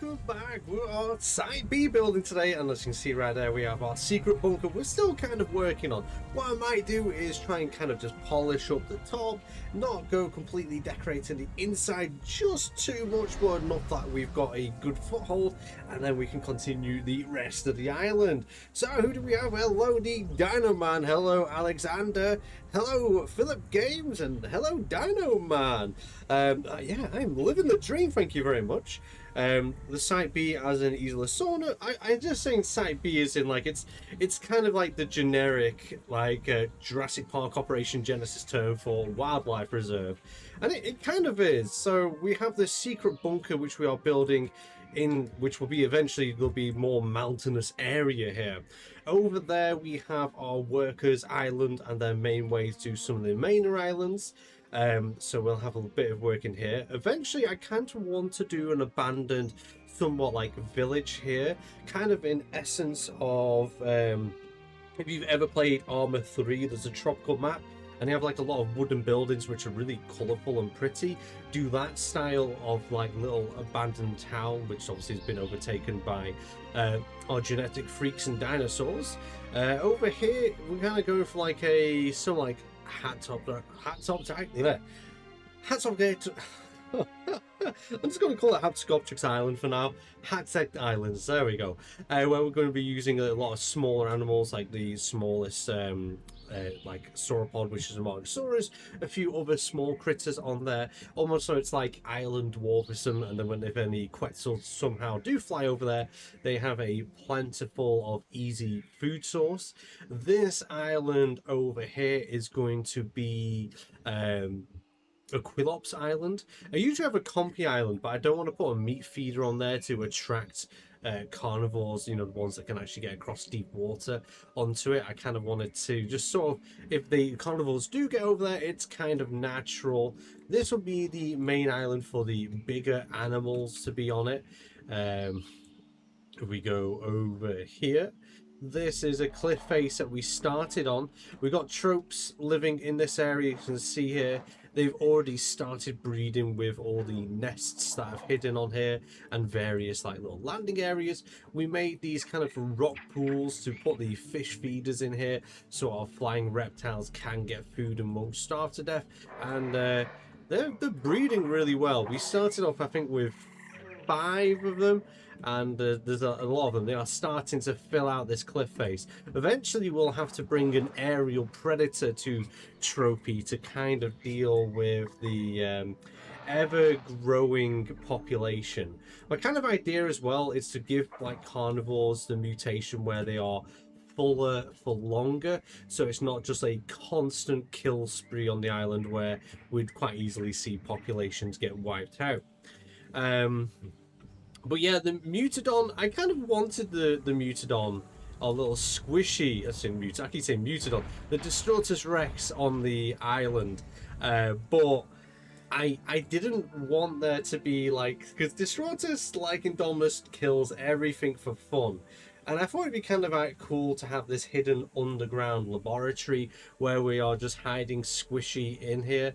welcome back. We're on Site B building today, and as you can see right there, we have our secret bunker we're still kind of working on. What I might do is try and kind of just polish up the top, not go completely decorating the inside just too much, but enough that we've got a good foothold, and then we can continue the rest of the island. So who do we have? Hello, the Dino Man. Hello, Alexander. Hello, Philip Games, and hello, Dino Man. Yeah, I'm living the dream, thank you very much. The Site B as in Isla Sorna, I'm just saying Site B is in like, it's kind of like the generic, like, Jurassic Park Operation Genesis term for wildlife reserve. And it kind of is. So we have this secret bunker which we are building in, which will be eventually, there'll be more mountainous area here. Over there we have our workers island and their main ways to some of the mainer islands. So we'll have a bit of work in here. Eventually I kind of want to do an abandoned, somewhat like village here, kind of in essence of, if you've ever played Arma 3, there's a tropical map and you have like a lot of wooden buildings which are really colourful and pretty. Do that style of like little abandoned town, which obviously has been overtaken by our genetic freaks and dinosaurs. Over here we're kind of going for like a some like hats off I'm just going to call it Hatscoptrix Island for now. Hatsect Islands, there we go. Where we're going to be using a lot of smaller animals, like the smallest, like sauropod, which is a Mosasaurus, a few other small critters on there. Almost so it's like island dwarfism, and then when if any Quetzals somehow do fly over there, they have a plentiful of easy food source. This island over here is going to be Aquilops Island. I usually have a Compy Island, but I don't want to put a meat feeder on there to attract carnivores, you know, the ones that can actually get across deep water onto it. I kind of wanted to just sort of, if the carnivores do get over there, it's kind of natural. This will be the main island for the bigger animals to be on it. If we go over here, this is a cliff face that we started on. We got tropes living in this area. You can see here they've already started breeding with all the nests that I've hidden on here and various like little landing areas. We made these kind of rock pools to put the fish feeders in here so our flying reptiles can get food and won't starve to death. And they're breeding really well. We started off, I think, with 5 of them, and there's a lot of them. They are starting to fill out this cliff face. Eventually we'll have to bring an aerial predator to Tropy to kind of deal with the ever-growing population. My kind of idea as well is to give like carnivores the mutation where they are fuller for longer, so it's not just a constant kill spree on the island where we'd quite easily see populations get wiped out. But yeah, the Mutadon, I kind of wanted the Mutadon, our little squishy, I keep saying Mutadon, the Destructus Rex on the island, but I didn't want there to be like, because Destructus, like Indominus, kills everything for fun. And I thought it'd be kind of cool to have this hidden underground laboratory where we are just hiding squishy in here.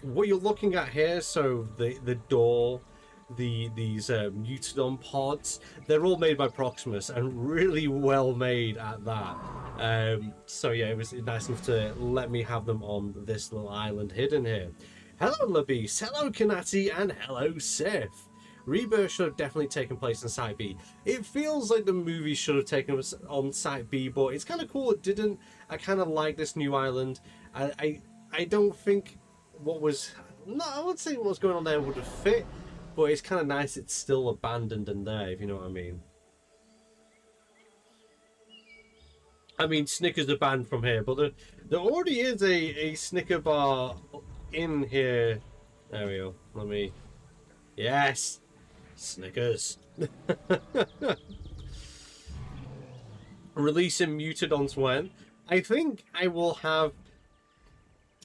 What you're looking at here, so the door, these Mutadon pods, they're all made by Proximus and really well made at that. So yeah, it was nice enough to let me have them on this little island hidden here. Hello Labise, hello Kanati, and hello Sif. Rebirth should have definitely taken place in Site B. It feels like the movie should have taken us on Site B, but it's kind of cool it didn't. I kind of like this new island. I don't think what was... No, I would say what was going on there would have fit, but it's kind of nice it's still abandoned and there, if you know what I mean. I mean, Snickers are banned from here, but there already is a Snicker bar in here. There we go. Let me... Yes! Snickers. Releasing Mutadons when? I think I will have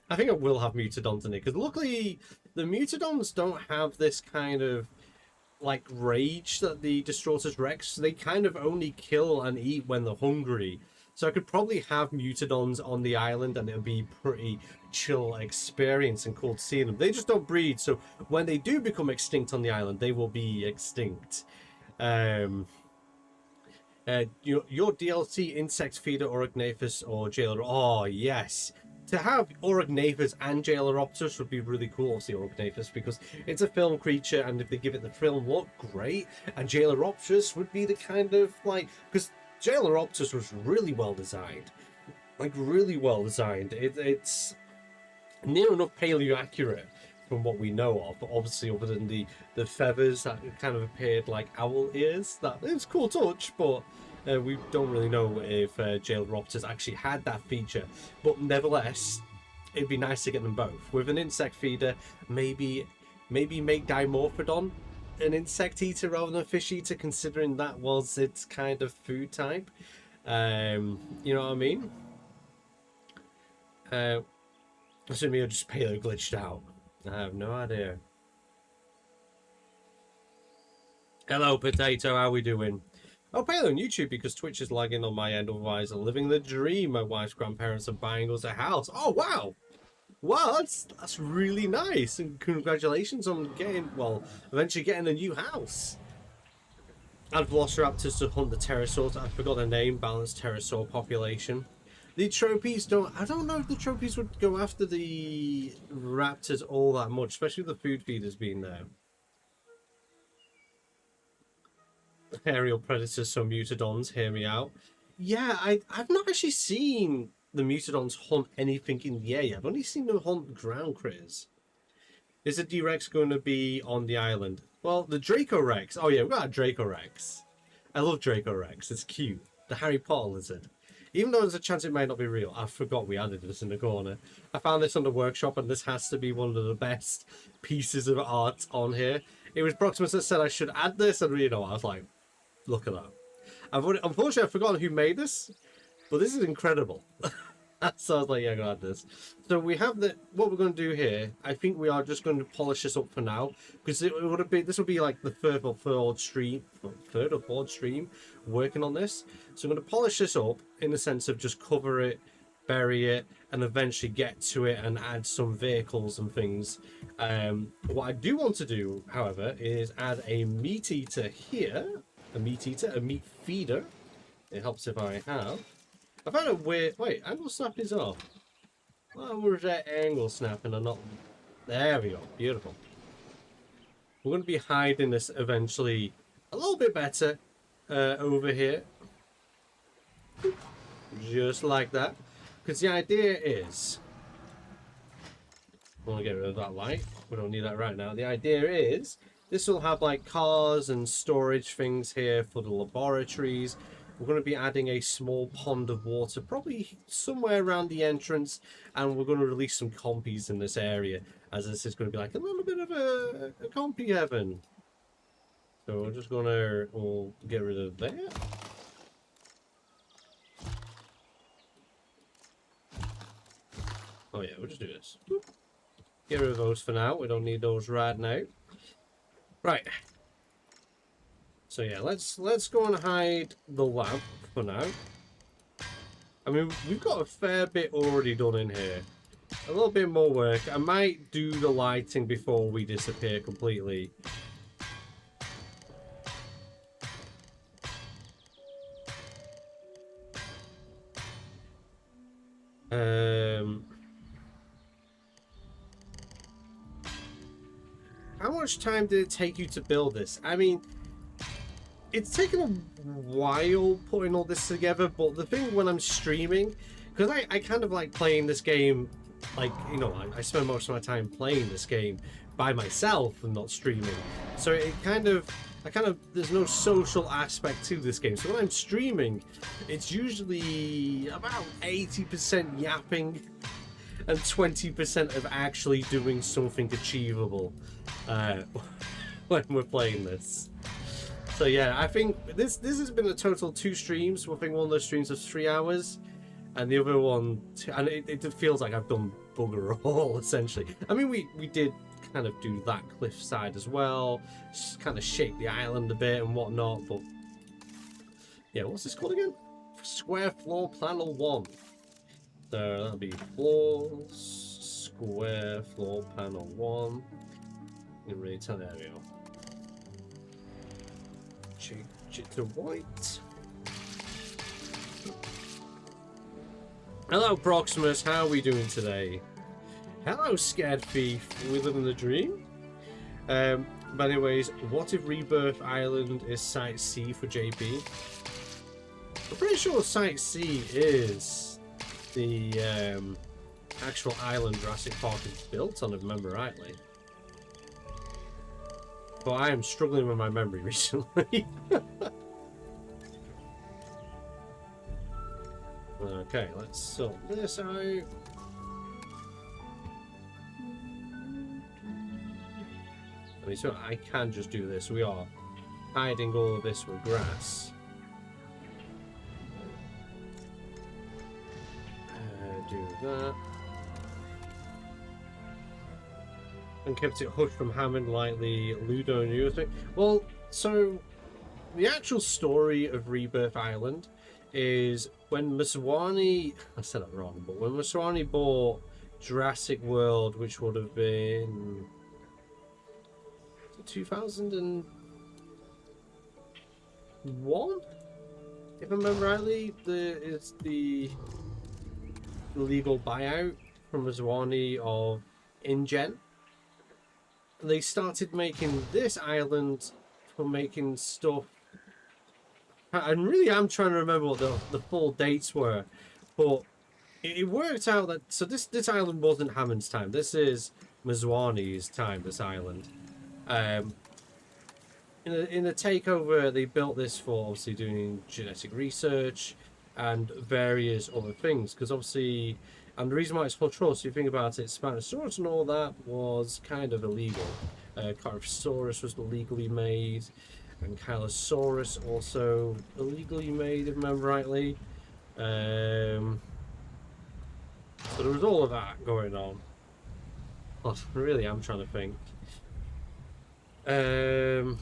Mutadons in it, because luckily the Mutadons don't have this kind of like rage that the Destructus Rex. They kind of only kill and eat when they're hungry. So I could probably have Mutadons on the island, and it'll be pretty chill experience and cool to see them. They just don't breed, so when they do become extinct on the island, they will be extinct. Your DLC insect feeder Orognathus or Jailer. Oh yes, to have Orognathus and Jaileropterus would be really cool. Obviously Orognathus because it's a film creature, and if they give it the film look, great. And Jaileropterus would be the kind of like, because Jaileropterus was really well designed, like really well designed. It's near enough paleo accurate from what we know of, but obviously other than the feathers that kind of appeared like owl ears, that it's a cool touch, but we don't really know if Jaileropterus actually had that feature. But nevertheless, it'd be nice to get them both with an insect feeder. Maybe make Dimorphodon an insect eater rather than a fish eater, considering that was its kind of food type. You know what I mean? Assuming I just paleo glitched out. I have no idea. Hello, Potato. How we doing? Oh, paleo on YouTube because Twitch is lagging on my end. Otherwise, I'm living the dream. My wife's grandparents are buying us a house. Oh, wow. Wow, that's really nice. And congratulations on getting, well, eventually getting a new house. Add Velociraptors to hunt the pterosaurs. I forgot the name. Balanced pterosaur population. The trophies I don't know if the trophies would go after the raptors all that much, especially with the food feeders being there. Aerial predators, so Mutadons, hear me out. Yeah, I've not actually seen the Mutadons hunt anything in the air. I've only seen them hunt ground critters. Is the D-Rex going to be on the island? Well, the Dracorex. Oh yeah, we've got a Dracorex. I love Dracorex. It's cute. The Harry Potter lizard. Even though there's a chance it might not be real. I forgot we added this in the corner. I found this on the workshop, and this has to be one of the best pieces of art on here. It was Proximus that said I should add this, and you know, I was like, look at that. Unfortunately, I've forgotten who made this, but this is incredible. So I was like, yeah, I'm going to add this. So we have what we're going to do here. I think we are just going to polish this up for now, because this would be like the third or fourth stream working on this. So I'm going to polish this up in the sense of just cover it, bury it, and eventually get to it and add some vehicles and things. What I do want to do, however, is add a meat eater here. A meat feeder. It helps if I have. I found a weird... Wait, angle snap is off. Why was that angle snapping and not... There we go. Beautiful. We're going to be hiding this eventually a little bit better over here. Just like that. Because the idea is... I want to get rid of that light. We don't need that right now. The idea is... This will have like cars and storage things here for the laboratories. We're going to be adding a small pond of water, probably somewhere around the entrance, and we're going to release some compies in this area, as this is going to be like a little bit of a compy heaven. So we're just going to we'll get rid of that. Oh yeah, we'll just do this. Get rid of those for now. We don't need those right now. Right. So yeah, let's go and hide the lamp for now. I mean, we've got a fair bit already done in here. A little bit more work. I might do the lighting before we disappear completely. How much time did it take you to build this? I mean, it's taken a while putting all this together, but the thing when I'm streaming, because I kind of like playing this game, like, you know, I spend most of my time playing this game by myself and not streaming. So it there's no social aspect to this game. So when I'm streaming, it's usually about 80% yapping and 20% of actually doing something achievable when we're playing this. So yeah, I think this has been a total 2 streams. I think one of those streams was 3 hours, and the other one, and it feels like I've done bugger all essentially. I mean, we did kind of do that cliffside as well, just kind of shape the island a bit and whatnot. But yeah, what's this called again? square floor panel 1. So that'll be floors, square floor panel 1. You can really tell, there we go. Change it to white. Hello Proximus, how are we doing today? Hello Scared Thief, we live in the dream? But anyways, what if Rebirth Island is Site C for JP? I'm pretty sure Site C is the actual island Jurassic Park is built on, if I remember rightly. But I am struggling with my memory recently. Okay, let's sort this out. I mean, so I can just do this. We are hiding all of this with grass. Do that. And kept it hushed from Hammond like the Ludo news thing. Well, so the actual story of Rebirth Island is when Maswani, I said that wrong, but when Maswani bought Jurassic World, which would have been 2001, if I remember rightly, it's the legal buyout from Maswani of InGen. They started making this island for making stuff. And really, I'm trying to remember what the full dates were, but it worked out that this island wasn't Hammond's time. This is Maswani's time. This island. In the takeover, they built this for obviously doing genetic research and various other things. Because obviously, and the reason why it's controlled, so you think about it, Spinosaurus and all that was kind of illegal. Carnosaurus was illegally made, and Kylosaurus also illegally made, if I remember rightly. So there was all of that going on. Well, really, I'm trying to think. Trying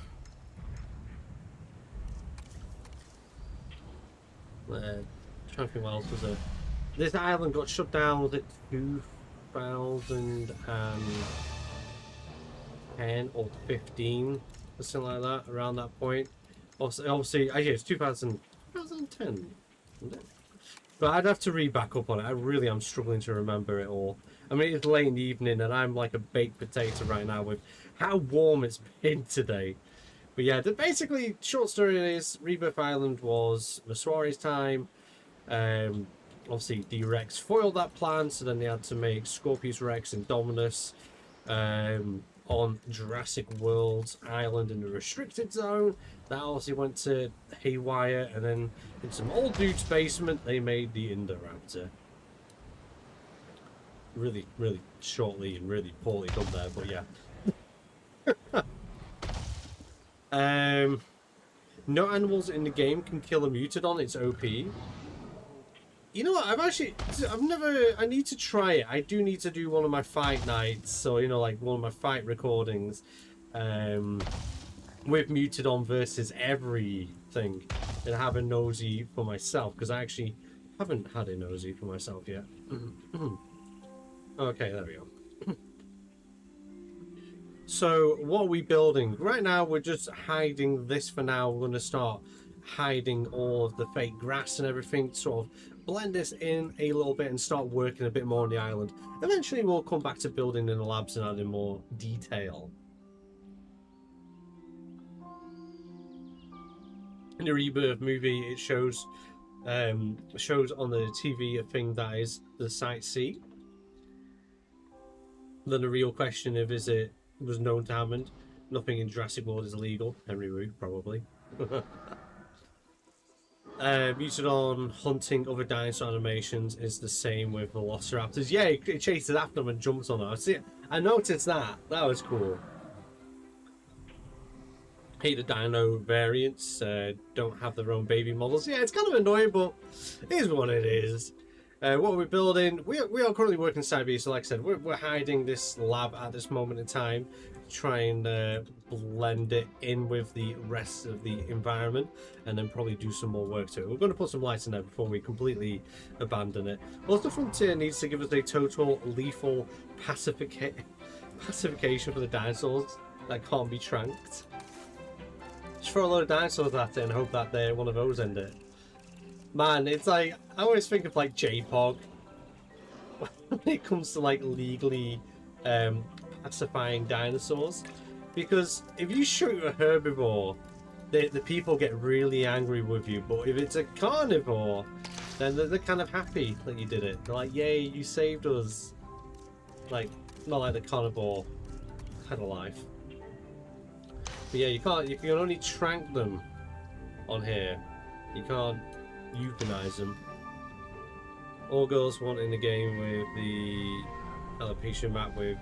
to think what else was there. This island got shut down, was it 2010 or 15? Something like that, around that point. Obviously, actually, it's 2010. But I'd have to read back up on it. I really am struggling to remember it all. I mean, it's late in the evening and I'm like a baked potato right now with how warm it's been today. But yeah, basically, short story is, Rebirth Island was Maswari's time. Obviously, D-Rex foiled that plan, so then they had to make Scorpius Rex and Dominus on Jurassic World's island in the restricted zone. That obviously went to haywire, and then in some old dude's basement, they made the Indoraptor. Really, really shortly and really poorly done there, but yeah. No animals in the game can kill a Mutadon, it's OP. You know what, I need to try it. I do need to do one of my fight nights, so, you know, like one of my fight recordings with Mutadon versus everything, and have a nosy for myself, because I actually haven't had a nosy for myself yet. Okay, there we go. So, what are we building? Right now, we're just hiding this for now. We're going to start hiding all of the fake grass and everything, sort of blend this in a little bit and start working a bit more on the island. Eventually, we'll come back to building in the labs and adding more detail. In the Rebirth movie, it shows on the TV a thing that is the Site C. Then the real question of is it was known to Hammond. Nothing in Jurassic World is illegal. Henry Wu, probably. Mutadon hunting other dinosaur animations is the same with Velociraptors. Yeah, it chases after them and jumps on them. I noticed that. That was cool. Hate the dino variants don't have their own baby models. Yeah, it's kind of annoying, but it is what it is. What are we building? We are currently working side B, so like I said, we're hiding this lab at this moment in time, try and blend it in with the rest of the environment, and then probably do some more work to it. We're going to put some lights in there before we completely abandon it. Also, Frontier needs to give us a total lethal pacification for the dinosaurs that can't be tranked. Just throw a load of dinosaurs at it and hope that one of those end it. Man, it's like, I always think of like JPOG when it comes to like legally pacifying dinosaurs. Because if you shoot a herbivore, the people get really angry with you. But if it's a carnivore, then they're kind of happy that you did it. They're like, yay, you saved us. Like, not like the carnivore had a life. But yeah, you can only trank them on here. You can't euthanize them. All girls want in the game with the alopecia map with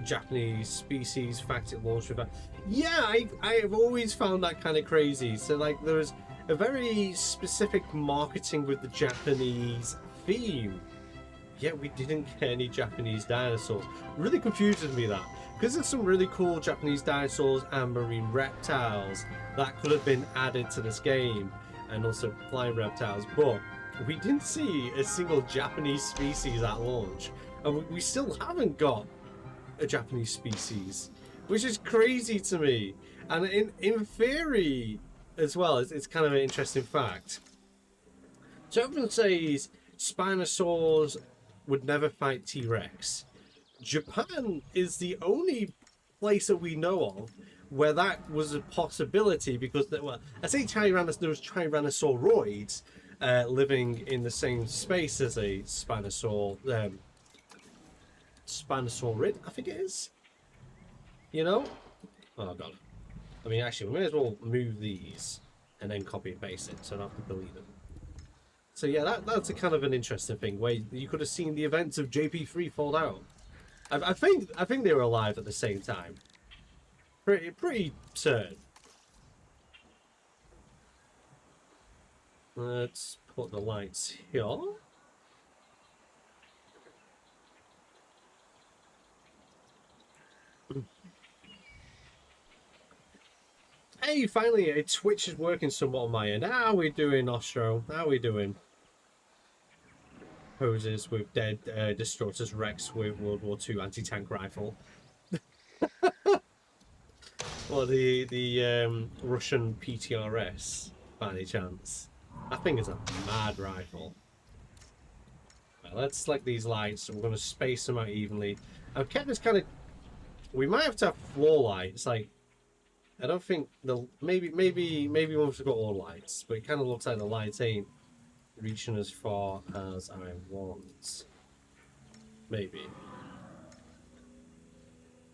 Japanese species fact it launched with that. Yeah, I have always found that kind of crazy. So like there's a very specific marketing with the Japanese theme. Yet we didn't get any Japanese dinosaurs. Really confuses me that. Because there's some really cool Japanese dinosaurs and marine reptiles that could have been added to this game. And also flying reptiles. But we didn't see a single Japanese species at launch. And we still haven't got a Japanese species. Which is crazy to me. And in theory as well, it's kind of an interesting fact. So everyone says Spinosaurs would never fight T-Rex. Japan is the only place that we know of where that was a possibility because, well, I say there was Tyrannosauroids living in the same space as a Spinosaur, Spinosaurid, I think it is. You know? Oh god. I mean, actually, we may as well move these and then copy and paste it so I don't have to delete them. So yeah, that's a kind of an interesting thing where you could have seen the events of JP3 fall out. I think they were alive at the same time. Pretty certain. Let's put the lights here. Hey, finally, Twitch is working somewhat on my end. How are we doing, Ostro? How are we doing? Poses with dead Destructors Rex with World War II anti-tank rifle. Or the Russian PTRS, by any chance. That thing is a mad rifle. Right, let's select these lights. We're going to space them out evenly. I've kept this kind of... We might have to have floor lights. Like, I don't think the... Maybe once we've got all lights. But it kind of looks like the lights ain't reaching as far as I want. Maybe.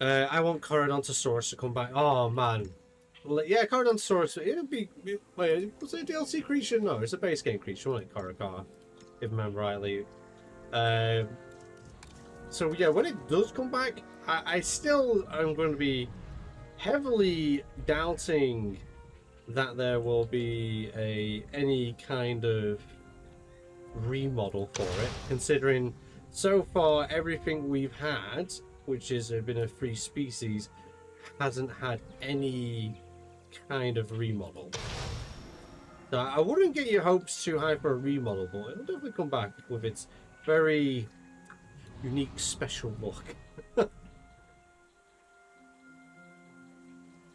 I want Corodontosaurus to come back. Oh man, yeah, Corodontosaurus. It'll be. Wait, was it a DLC creature? No, it's a base game creature, wasn't it, Corocar? If I remember rightly. So yeah, when it does come back, I still am going to be heavily doubting that there will be any kind of remodel for it, considering so far everything we've had, which has been a free species, hasn't had any kind of remodel. So I wouldn't get your hopes too high for a remodel, but it'll definitely come back with its very unique, special look.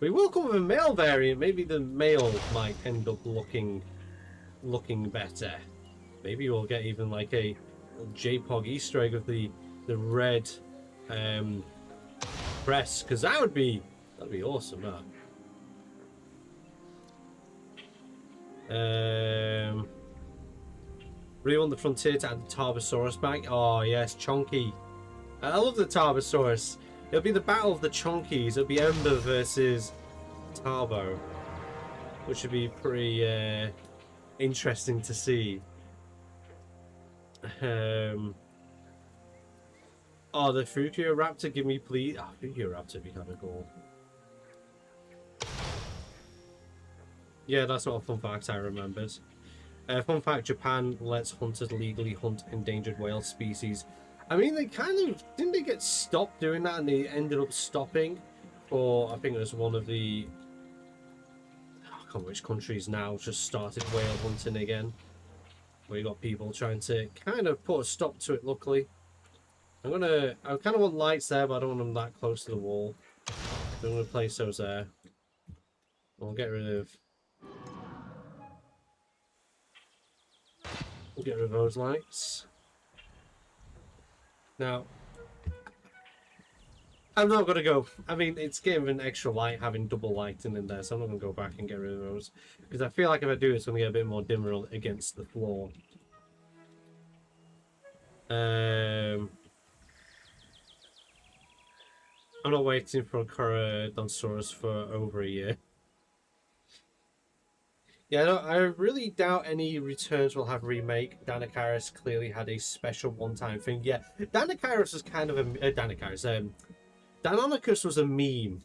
We will come with a male variant. Maybe the male might end up looking better. Maybe we'll get even like a JPOG Easter egg of the red breasts, because that'd be awesome. Really want the Frontier to add the Tarbosaurus back. Oh yes, Chonky. I love the Tarbosaurus. It'll be the battle of the Chonkies. It'll be Ember versus Tarbo, which would be pretty interesting to see. Oh, the Fukioraptor, give me please. Oh, Fukioraptor would be kind of cool. Yeah, that's not a fun fact I remembered. Fun fact, Japan lets hunters legally hunt endangered whale species. I mean, they kind of... Didn't they get stopped doing that and they ended up stopping? Or I think it was one of the... I can't remember which countries now just started whale hunting again. Where you got people trying to kind of put a stop to it, luckily. I kind of want lights there, but I don't want them that close to the wall. So I'm going to place those there. We'll get rid of... We'll get rid of those lights. Now, I'm not going to go... I mean, it's giving extra light having double lighting in there, so I'm not going to go back and get rid of those. Because I feel like if I do, it's going to get a bit more dimmer against the floor. I'm not waiting for Corydosaurus for over a year. Yeah, no, I really doubt any returns will have remake. Dinocaris clearly had a special one-time thing. Yeah, Dinocaris was kind of a... Deinonychus was a meme.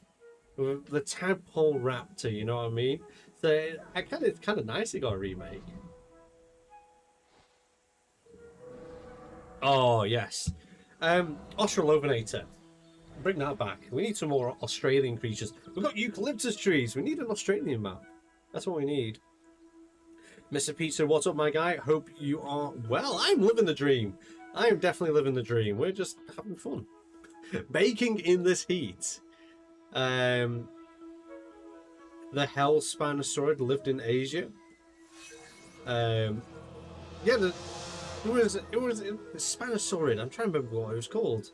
The tadpole raptor, you know what I mean? So it's kind of nice it got a remake. Oh, yes. Australopithecus. Bring that back. We need some more Australian creatures. We've got eucalyptus trees. We need an Australian map. That's what we need. Mr. Pizza, what's up, my guy? Hope you are well. I'm living the dream. I am definitely living the dream. We're just having fun. Baking in this heat. The Hell Spinosaurid lived in Asia. Yeah, it was Spinosaurid. I'm trying to remember what it was called.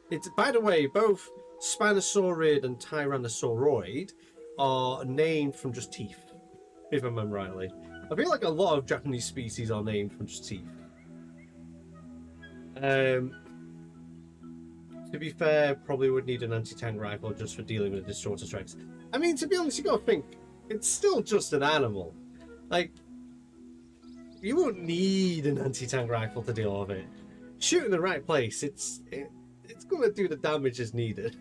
It's, by the way, both Spinosaurid and Tyrannosauroid are named from just teeth, if I remember rightly. I feel like a lot of Japanese species are named from just teeth. To be fair, probably would need an anti-tank rifle just for dealing with Distortus Rex. I mean, to be honest, you gotta think, it's still just an animal. Like, you won't need an anti-tank rifle to deal with it. Shoot in the right place, it's gonna do the damage as needed.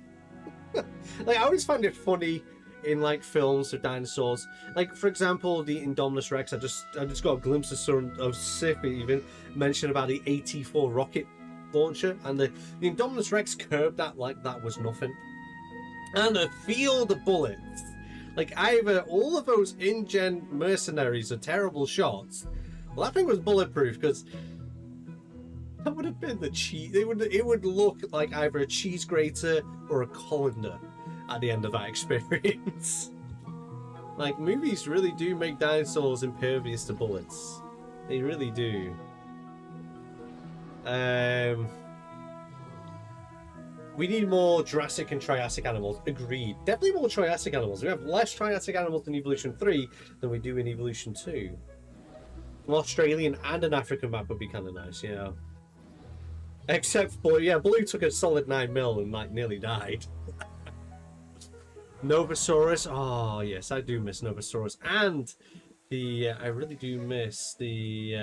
Like, I always find it funny in like films of dinosaurs. Like, for example, the Indominus Rex. I just got a glimpse of Sif even mention about the AT-4 rocket launcher, and the Indominus Rex curbed that like that was nothing. And a field of bullets. Like, either all of those InGen mercenaries are terrible shots. Well, that thing was bulletproof, because that would have been the cheese. It would look like either a cheese grater or a colander at the end of that experience. Like, movies really do make dinosaurs impervious to bullets. They really do. We need more Jurassic and Triassic animals. Agreed. Definitely more Triassic animals. We have less Triassic animals in Evolution 3 than we do in Evolution 2. An Australian and an African map would be kind of nice, yeah. Except Blue. Yeah, Blue took a solid 9 mil and like nearly died. Novasaurus. Oh, yes, I do miss Novasaurus. And the... I really do miss the...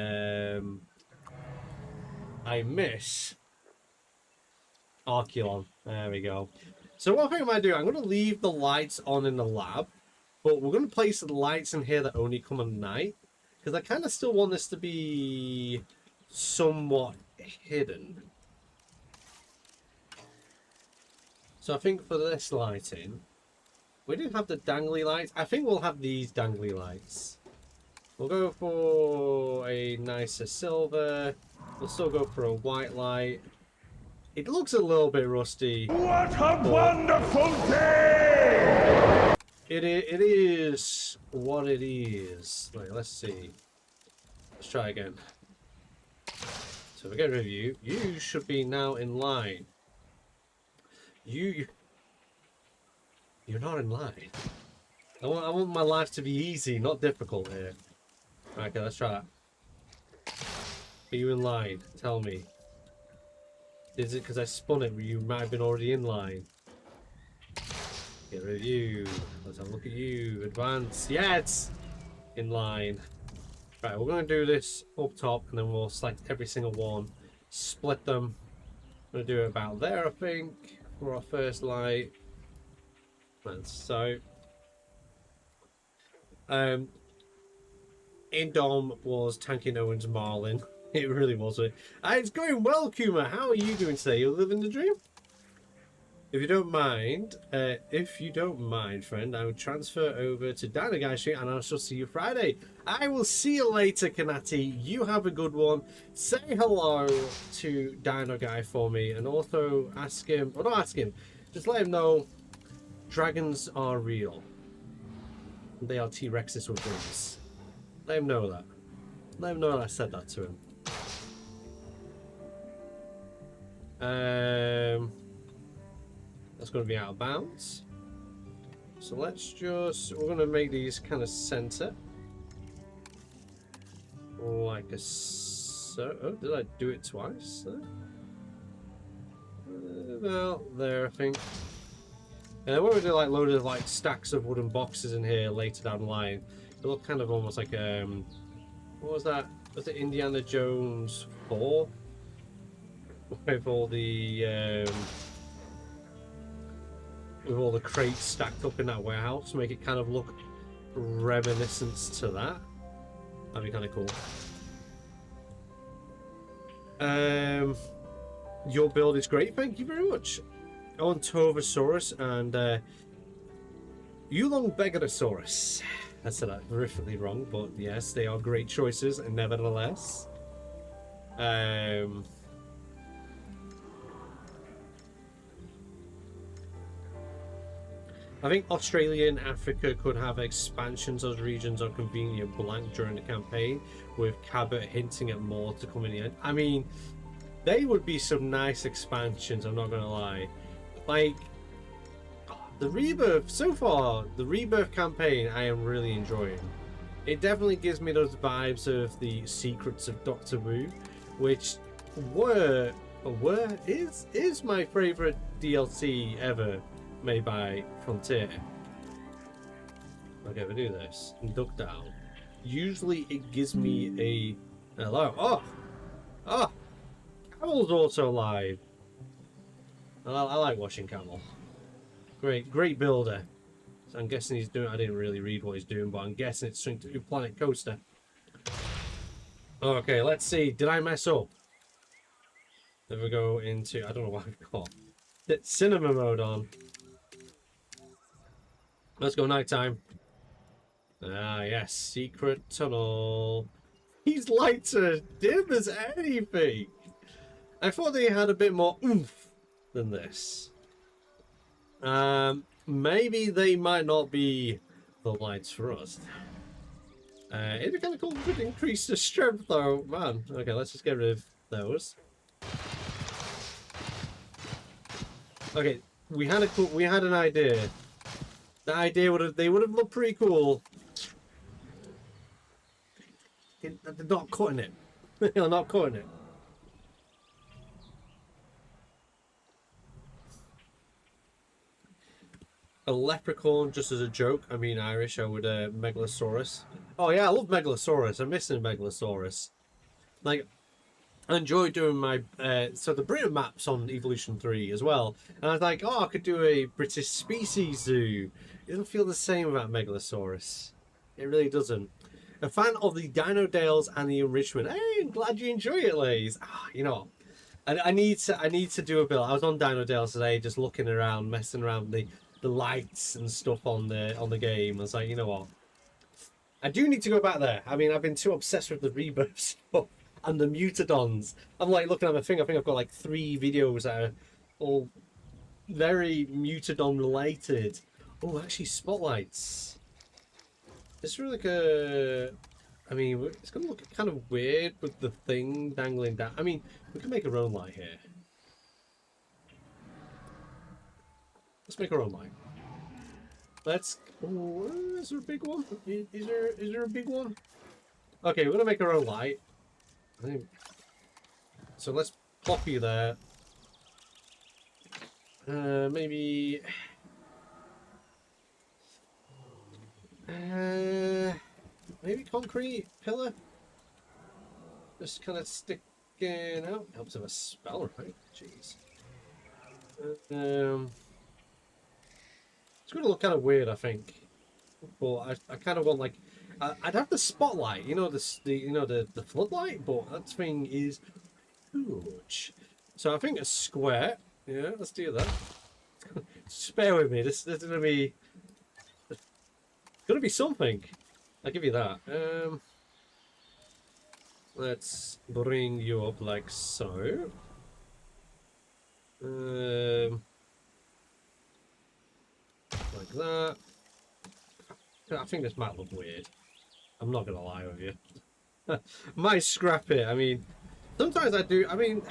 I miss Archeolon. There we go. So what I think I might do, I'm going to leave the lights on in the lab, but we're going to place the lights in here that only come at night, because I kind of still want this to be somewhat hidden. So I think for this lighting, we didn't have the dangly lights. I think we'll have these dangly lights. We'll go for a nicer silver. We'll still go for a white light. It looks a little bit rusty. What a wonderful day! It is what it is. Wait, let's see. Let's try again. So we get rid of you. You should be now in line. You're not in line. I want my life to be easy, not difficult here. Right, okay, let's try that. Are you in line? Tell me. Is it because I spun it where you might have been already in line? Get rid of you. Let's have a look at you. Advance. Yeah, it's in line. Right, we're going to do this up top, and then we'll select every single one. Split them. I'm going to do it about there, I think, for our first light. And so... Indom was tanking Owen's Marlin. It really was. It's going well, Kuma. How are you doing today? You living the dream? If you don't mind, friend, I would transfer over to Dino Guy Street and I shall see you Friday. I will see you later, Kanati. You have a good one. Say hello to Dino Guy for me and also ask him, or not ask him, just let him know dragons are real. They are T-Rexes with wings. Let him know that. Let him know that I said that to him. That's going to be out of bounds. So we're going to make these kind of center. Like so. Oh, did I do it twice? Well, there, I think. And then when we do like load of like stacks of wooden boxes in here later down the line, they look kind of almost like what was that? Was it Indiana Jones 4? With all the crates stacked up in that warehouse, make it kind of look reminiscent to that. That'd be kind of cool. Your build is great, thank you very much. On Tovasaurus and Yulong Begatosaurus. I said that horrifically wrong, but yes, they are great choices, and nevertheless. I think Australia and Africa could have expansions. Those regions are conveniently blank during the campaign, with Cabot hinting at more to come in the end. I mean, they would be some nice expansions, I'm not going to lie. Like, the Rebirth, so far, the Rebirth campaign I am really enjoying. It definitely gives me those vibes of the Secrets of Doctor Wu, which is my favourite DLC ever made by Frontier. Okay, we do this. And duck down. Usually it gives me a... Hello. Oh! Camel's also alive. I like watching Camel. Great builder. So I'm guessing he's doing... I didn't really read what he's doing, but I'm guessing it's something to do with Planet Coaster. Okay, let's see. Did I mess up? If we go into... I don't know what I've got. Cinema mode on. Let's go nighttime. Ah, yes. Secret tunnel. He's lighter dim as anything. I thought they had a bit more oomph than this. Maybe they might not be the lights for us. It'd be kind of cool if it increased the strength though. Man, okay, let's just get rid of those. Okay, we had an idea. The idea would have looked pretty cool. They're not cutting it. They're not cutting it. A leprechaun, just as a joke. I mean Irish. I would Megalosaurus. Oh yeah, I love Megalosaurus. I'm missing Megalosaurus. Like, I enjoy doing my so the Britain maps on Evolution 3 as well. And I was like, oh, I could do a British species zoo. It doesn't feel the same about Megalosaurus. It really doesn't. A fan of the Dino Dales and the enrichment. Hey, I'm glad you enjoy it, Lays. You know, I need to do a build. I was on Dino Dales today, just looking around, messing around with the lights and stuff on the game. I was like, you know what? I do need to go back there. I mean, I've been too obsessed with the Rebirth stuff and the Mutadons. I'm like looking at my thing. I think I've got like 3 videos that are all very Mutadon related. Oh, actually, spotlights. It's really like a... I mean, it's going to look kind of weird with the thing dangling down. I mean, we can make our own light here. Let's make our own light. Let's... Oh, is there a big one? Is there a big one? Okay, we're going to make our own light. So let's pop you there. Maybe... maybe concrete pillar. Just kind of sticking out. Helps with a spell, right? Jeez. It's going to look kind of weird, I think. But I kind of want like... I'd have the spotlight, you know, the floodlight, but that thing is huge. So I think a square. Yeah, let's do that. Just bear with me. This is gonna be something. I'll give you that. Let's bring you up like so. Like that. I think this might look weird. I'm not gonna lie with you. Might scrap it. I mean, sometimes I do. I mean,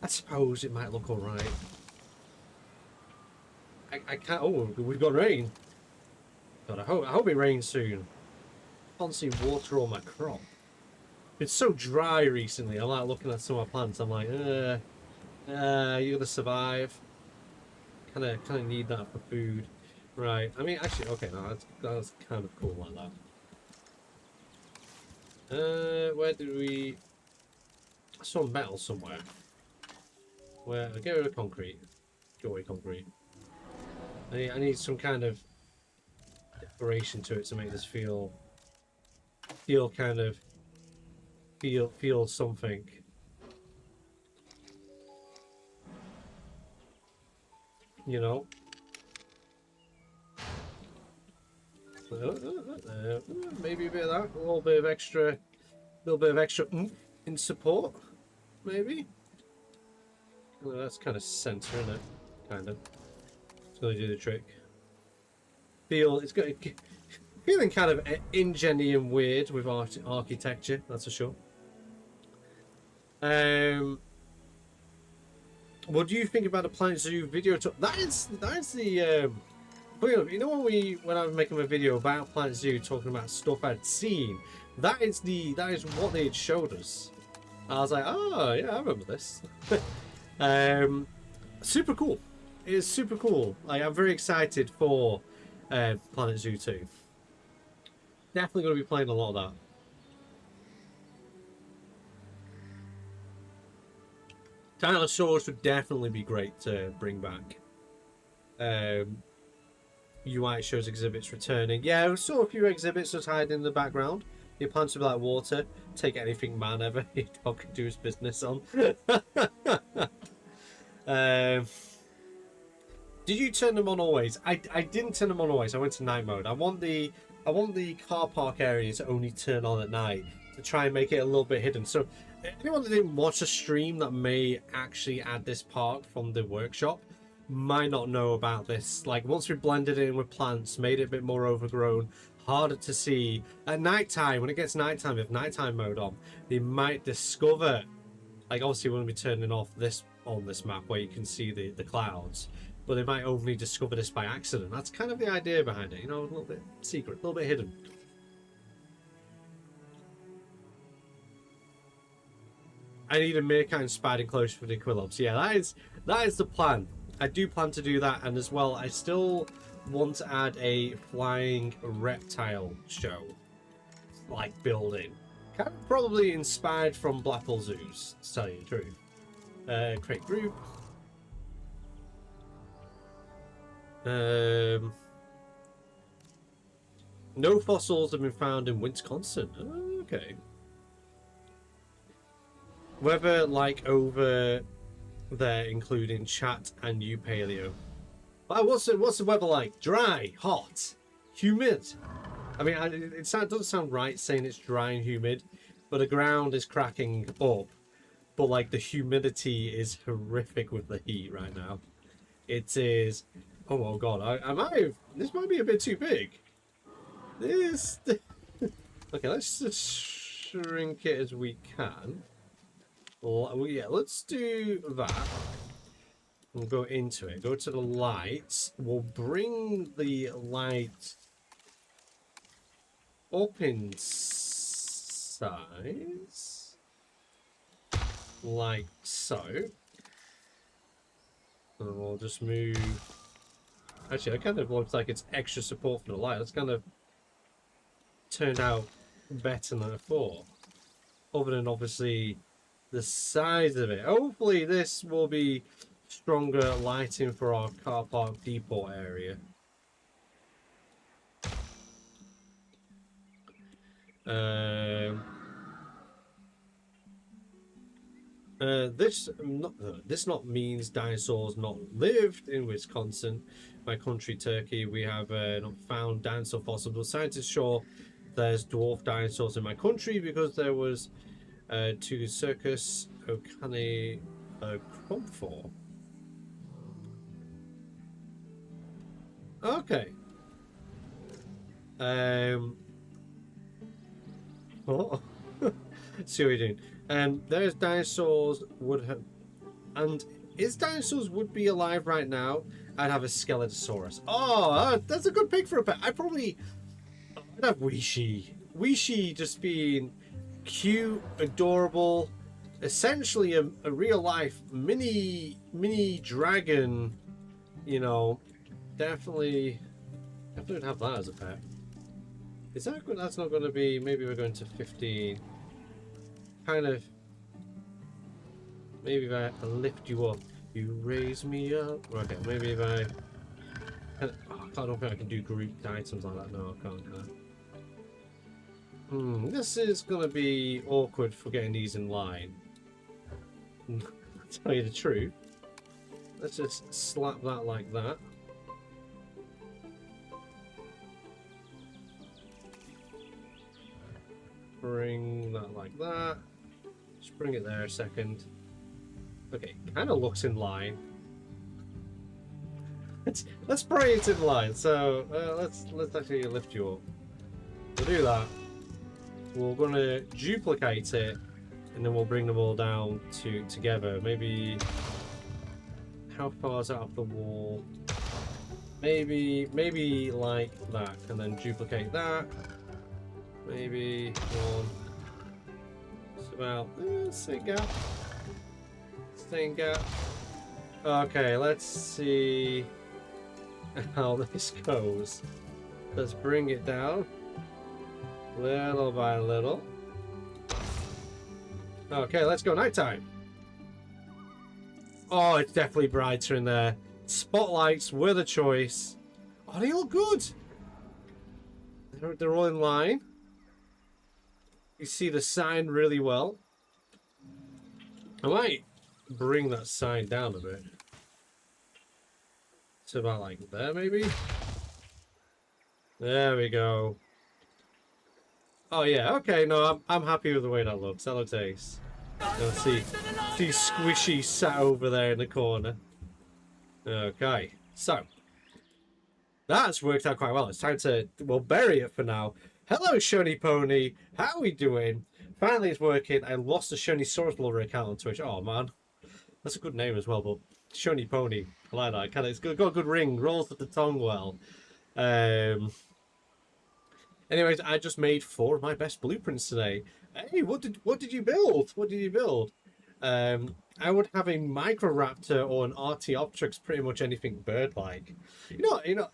I suppose it might look alright. I can't. Oh, we've got rain. God, I hope it rains soon. I can't see water on my crop. It's so dry recently. I'm like looking at some of my plants. I'm like, you're gonna survive. Kind of need that for food, right? I mean, actually, okay, no, that's kind of cool like that. Where did we? I saw metal somewhere. Where? Get rid of concrete. Get away concrete. I need some kind of decoration to it to make this feel kind of feel something. You know. Maybe a bit of that, a little bit of extra in support, maybe. Well, that's kind of center, isn't it? Kind of. It's going to do the trick. It's got feeling kind of ingenny and weird with architecture. That's for sure. What do you think about the Planet Zoo video? That is the you know when I was making a video about Planet Zoo talking about stuff I'd seen, that is what they had showed us. I was like, oh yeah, I remember this. Super cool. It is super cool. Like, I'm very excited for Planet Zoo 2. Definitely going to be playing a lot of that. Tyrannosaurus would definitely be great to bring back. UI shows exhibits returning. Yeah, we saw a few exhibits just hiding in the background. Your plants would be like water. Take anything man ever. Your dog can do his business on. Did you turn them on always? I didn't turn them on always. I went to night mode. I want the car park area to only turn on at night to try and make it a little bit hidden. So anyone that didn't watch a stream that may actually add this park from the workshop might not know about this. Like, once we blended it in with plants, made it a bit more overgrown, harder to see at night time. When it gets nighttime, with nighttime mode on, they might discover, like, obviously we won't be turning off this on this map where you can see the clouds, but they might only discover this by accident. That's kind of the idea behind it, you know, a little bit secret, a little bit hidden. I need a Meerkat inspired enclosure for the Aquilops. Yeah, that is the plan. I do plan to do that, and as well, I still want to add a flying reptile show, like building. Kind of probably inspired from Blackpool Zoos, to tell you the truth. Create group. No fossils have been found in Wisconsin. Oh, okay. Weather like over there, including chat and you, Paleo. What's the weather like? Dry, hot, humid. I mean, it doesn't sound right saying it's dry and humid, but the ground is cracking up. But like the humidity is horrific with the heat right now. It is. Oh my god! This might be a bit too big. This. Okay, let's just shrink it as we can. Well, yeah, let's do that. We'll go into it. Go to the lights. We'll bring the light up in size. Like so. And we'll just move. Actually, it kind of looks like it's extra support for the light. That's kind of turned out better than I thought. Other than obviously the size of it. Hopefully this will be stronger lighting for our car park depot area. This not means dinosaurs not lived in Wisconsin, my country Turkey. We have not found dinosaur fossils. Scientists sure there's dwarf dinosaurs in my country because there was to Circus Ocani Cromfor. Okay. Oh. See what you're doing. There's dinosaurs would have, and is dinosaurs would be alive right now? I'd have a Skeletosaurus. Oh, that's a good pick for a pet. I'd have Weishi. Weishi just being cute, adorable, essentially a real life mini dragon. You know, definitely would have that as a pet. Is that good? That's not going to be. Maybe we're going to 15. Kind of. Maybe if I lift you up, you raise me up. Okay, maybe if I. I don't think I can do grouped items like that. No, I can't. Can I? This is going to be awkward for getting these in line. To tell you the truth. Let's just slap that like that. Bring that like that. Just bring it there a second. Okay, kind of looks in line. Let's pray it's in line. So let's actually lift you up. We'll do that. We're gonna duplicate it, and then we'll bring them all down together. Maybe how far is that off the wall? Maybe like that, and then duplicate that. Maybe one. It's about same gap. Same gap. Okay, let's see how this goes. Let's bring it down little by little. Okay, let's go nighttime. Oh, it's definitely brighter in there. Spotlights were the choice. Oh, they all good. They're all in line. You see the sign really well. I might bring that sign down a bit. It's about like there, maybe. There we go. Oh yeah, okay. No, I'm happy with the way that looks. That looks ace. See Squishy sat over there in the corner. Okay, so that's worked out quite well. It's time to bury it for now. Hello, Shony Pony. How are we doing? Finally, it's working. I lost a Shonysaurus Lover account on Twitch. Oh man, that's a good name as well. But Shony Pony, I like that. It's got a good ring. Rolls with the tongue well. Anyways, I just made 4 of my best blueprints today. Hey, what did you build? What did you build? I would have a Microraptor or an Archaeopteryx, pretty much anything bird-like. You know.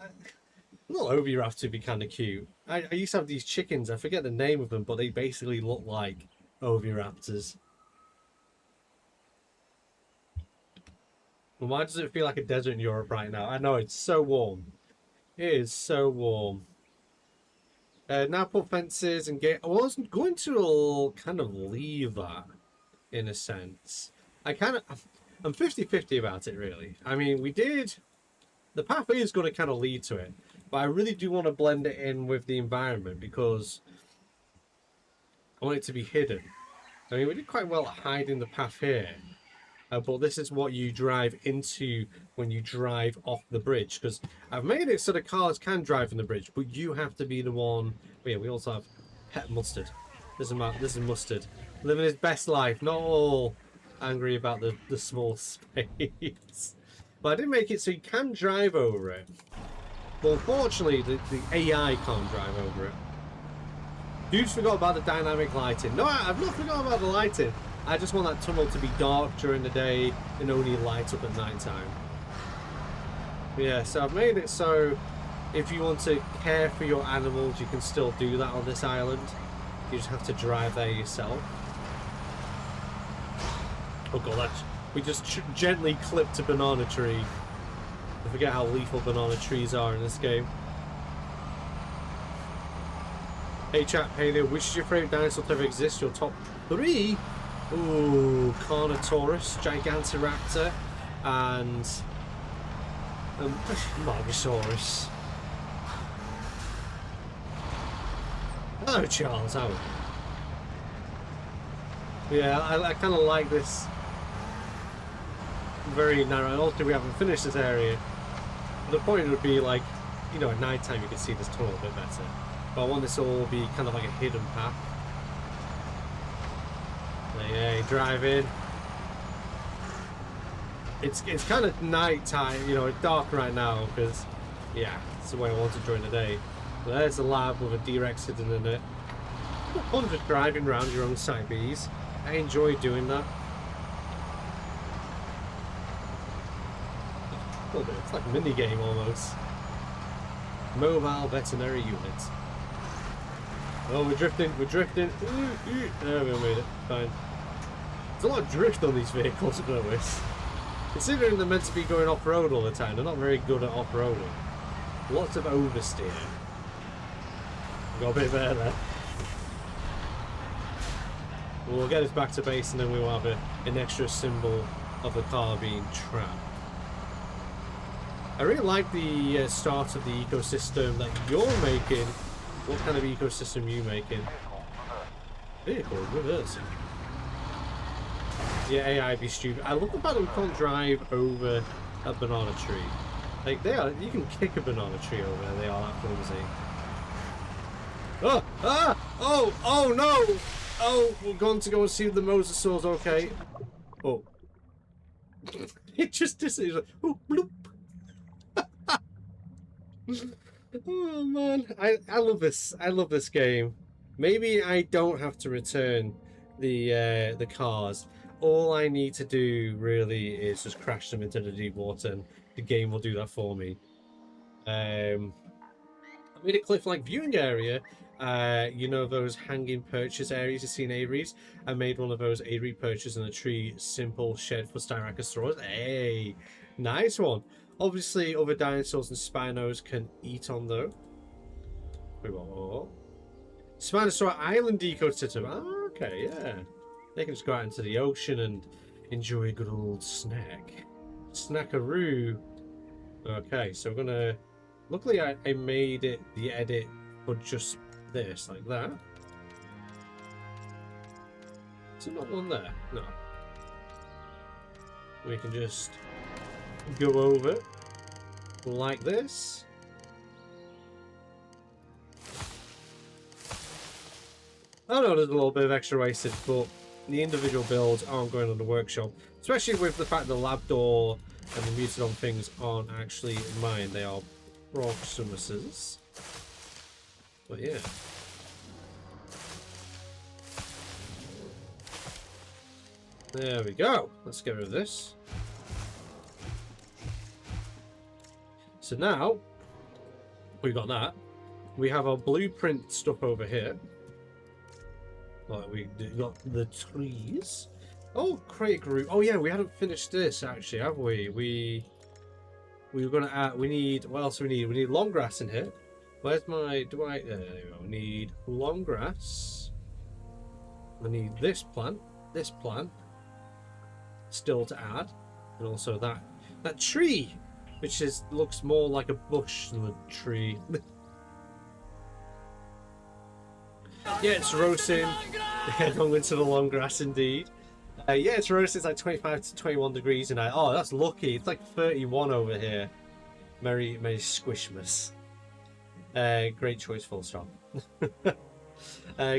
Little Oviraptor would be kind of cute. I used to have these chickens. I forget the name of them, but they basically look like Oviraptors. Well, why does it feel like a desert in Europe right now? I know, it's so warm. It is so warm. Now put fences and gate. I wasn't going to kind of leave that, in a sense. I'm 50-50 about it, really. I mean, the path is going to kind of lead to it. But I really do want to blend it in with the environment because I want it to be hidden. I mean, we did quite well at hiding the path here. But this is what you drive into when you drive off the bridge. Because I've made it so the cars can drive on the bridge, but you have to be the one. Oh, yeah, we also have Pet Mustard. This is Mustard. Living his best life, not all angry about the small space. But I did make it so you can drive over it. But unfortunately, the AI can't drive over it. Dudes forgot about the dynamic lighting. No, I've not forgot about the lighting. I just want that tunnel to be dark during the day and only light up at night time. Yeah, so I've made it so if you want to care for your animals, you can still do that on this island. You just have to drive there yourself. Oh god, we just gently clipped a banana tree. I forget how lethal banana trees are in this game. Hey chat, hey there, which is your favourite dinosaur to ever exist? Your top 3? Ooh, Carnotaurus, Gigantoraptor, and Margosaurus. Hello Charles, how are you? Yeah, I kind of like this very narrow, and also we haven't finished this area. The point would be like, you know, at night time you can see this tunnel a bit better. But I want this to all be kind of like a hidden path. Yeah, drive in. It's kind of night time, you know, it's dark right now because, yeah, it's the way I want it during the day. But there's a lab with a D-Rex hidden in it. Fun just driving around your own site bees. I enjoy doing that. Oh, it's like a mini game almost. Mobile veterinary unit. Oh, we're drifting, we're drifting. There we made it. Fine. There's a lot of drift on these vehicles, I've noticed. Considering they're meant to be going off-road all the time, they're not very good at off-roading. Lots of oversteer. Got a bit better there. We'll get us back to base and then we will have an extra symbol of the car being trapped. I really like the start of the ecosystem that you're making. What kind of ecosystem are you making? Vehicle reversing. Yeah, AI be stupid. I love the fact that we can't drive over a banana tree. Like they are, you can kick a banana tree over there. They are that flimsy. Oh! Ah! Oh! Oh no! Oh, we're going to go and see if the mosasaur's okay. Oh. It just is like, oh, bloop. Oh man, I love this. I love this game. Maybe I don't have to return the cars. All I need to do really is just crash them into the deep water, and the game will do that for me. I made a cliff-like viewing area. You know those hanging perches areas you see in aviaries? I made one of those aviary perches in a tree, simple shed for Styracosaurus. Hey, nice one. Obviously, other dinosaurs and Spinos can eat on though. Wait, what? Spinosaur Island ecosystem. Ah, okay, yeah. They can just go out into the ocean and enjoy a good old snack. Snackaroo. Okay, so we're gonna. Luckily, I made it the edit for just this, like that. Is there not one there? No. We can just go over like this. I know there's a little bit of extra wasted, but the individual builds aren't going on the workshop, especially with the fact the lab door and the Mutadon things aren't actually mine. They are Proximus's. But yeah. There we go. Let's get rid of this. So now we've got that. We have our blueprint stuff over here. Like we got the trees. Oh, crate group. Oh yeah, we hadn't finished this actually, have we? We were gonna add. We need. What else do we need? We need long grass in here. Where's my? Do I? There we go. We need long grass. I need this plant. This plant. Still to add, and also that tree, which looks more like a bush than a tree. Yeah, it's roasting. Going into the long grass indeed. Yeah, it's roasting. It's like 25 to 21 degrees tonight. Oh, that's lucky. It's like 31 over here. Merry Squishmas. Great choice, full stop.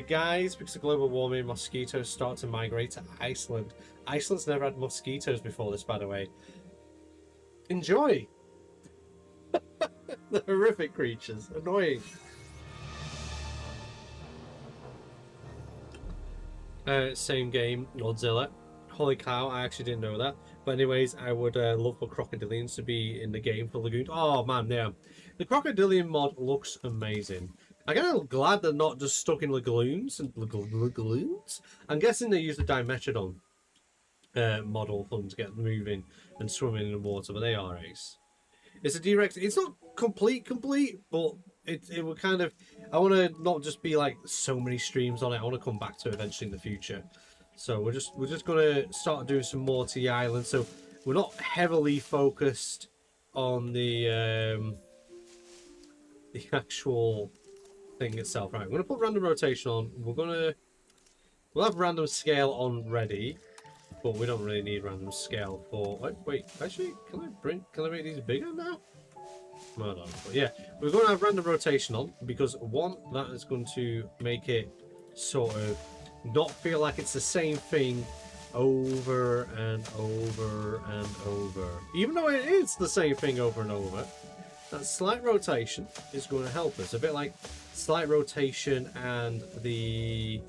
Guys, because of global warming, mosquitoes start to migrate to Iceland. Iceland's never had mosquitoes before this, by the way. Enjoy! The horrific creatures. Annoying. Same game, Godzilla. Holy cow, I actually didn't know that. But anyways, I would love for crocodilians to be in the game for Lagoon. Oh man, yeah. The crocodilian mod looks amazing. I'm kind of glad they're not just stuck in lagoons. I'm guessing they use the Dimetrodon model for them to get moving and swimming in the water, but they are ace. It's a direct. It's not complete, but it will kind of, I want to not just be like so many streams on it. I want to come back to it eventually in the future. So we're just gonna start doing some more to the island. So we're not heavily focused on the actual thing itself. Right, I'm gonna put random rotation on. We'll have random scale on ready, but we don't really need random scale for. Wait, actually, can I make these bigger now? Well done. But yeah, we're going to have random rotation on because one, that is going to make it sort of not feel like it's the same thing over and over and over. Even though it is the same thing over and over, that slight rotation is going to help us. A bit like slight rotation and the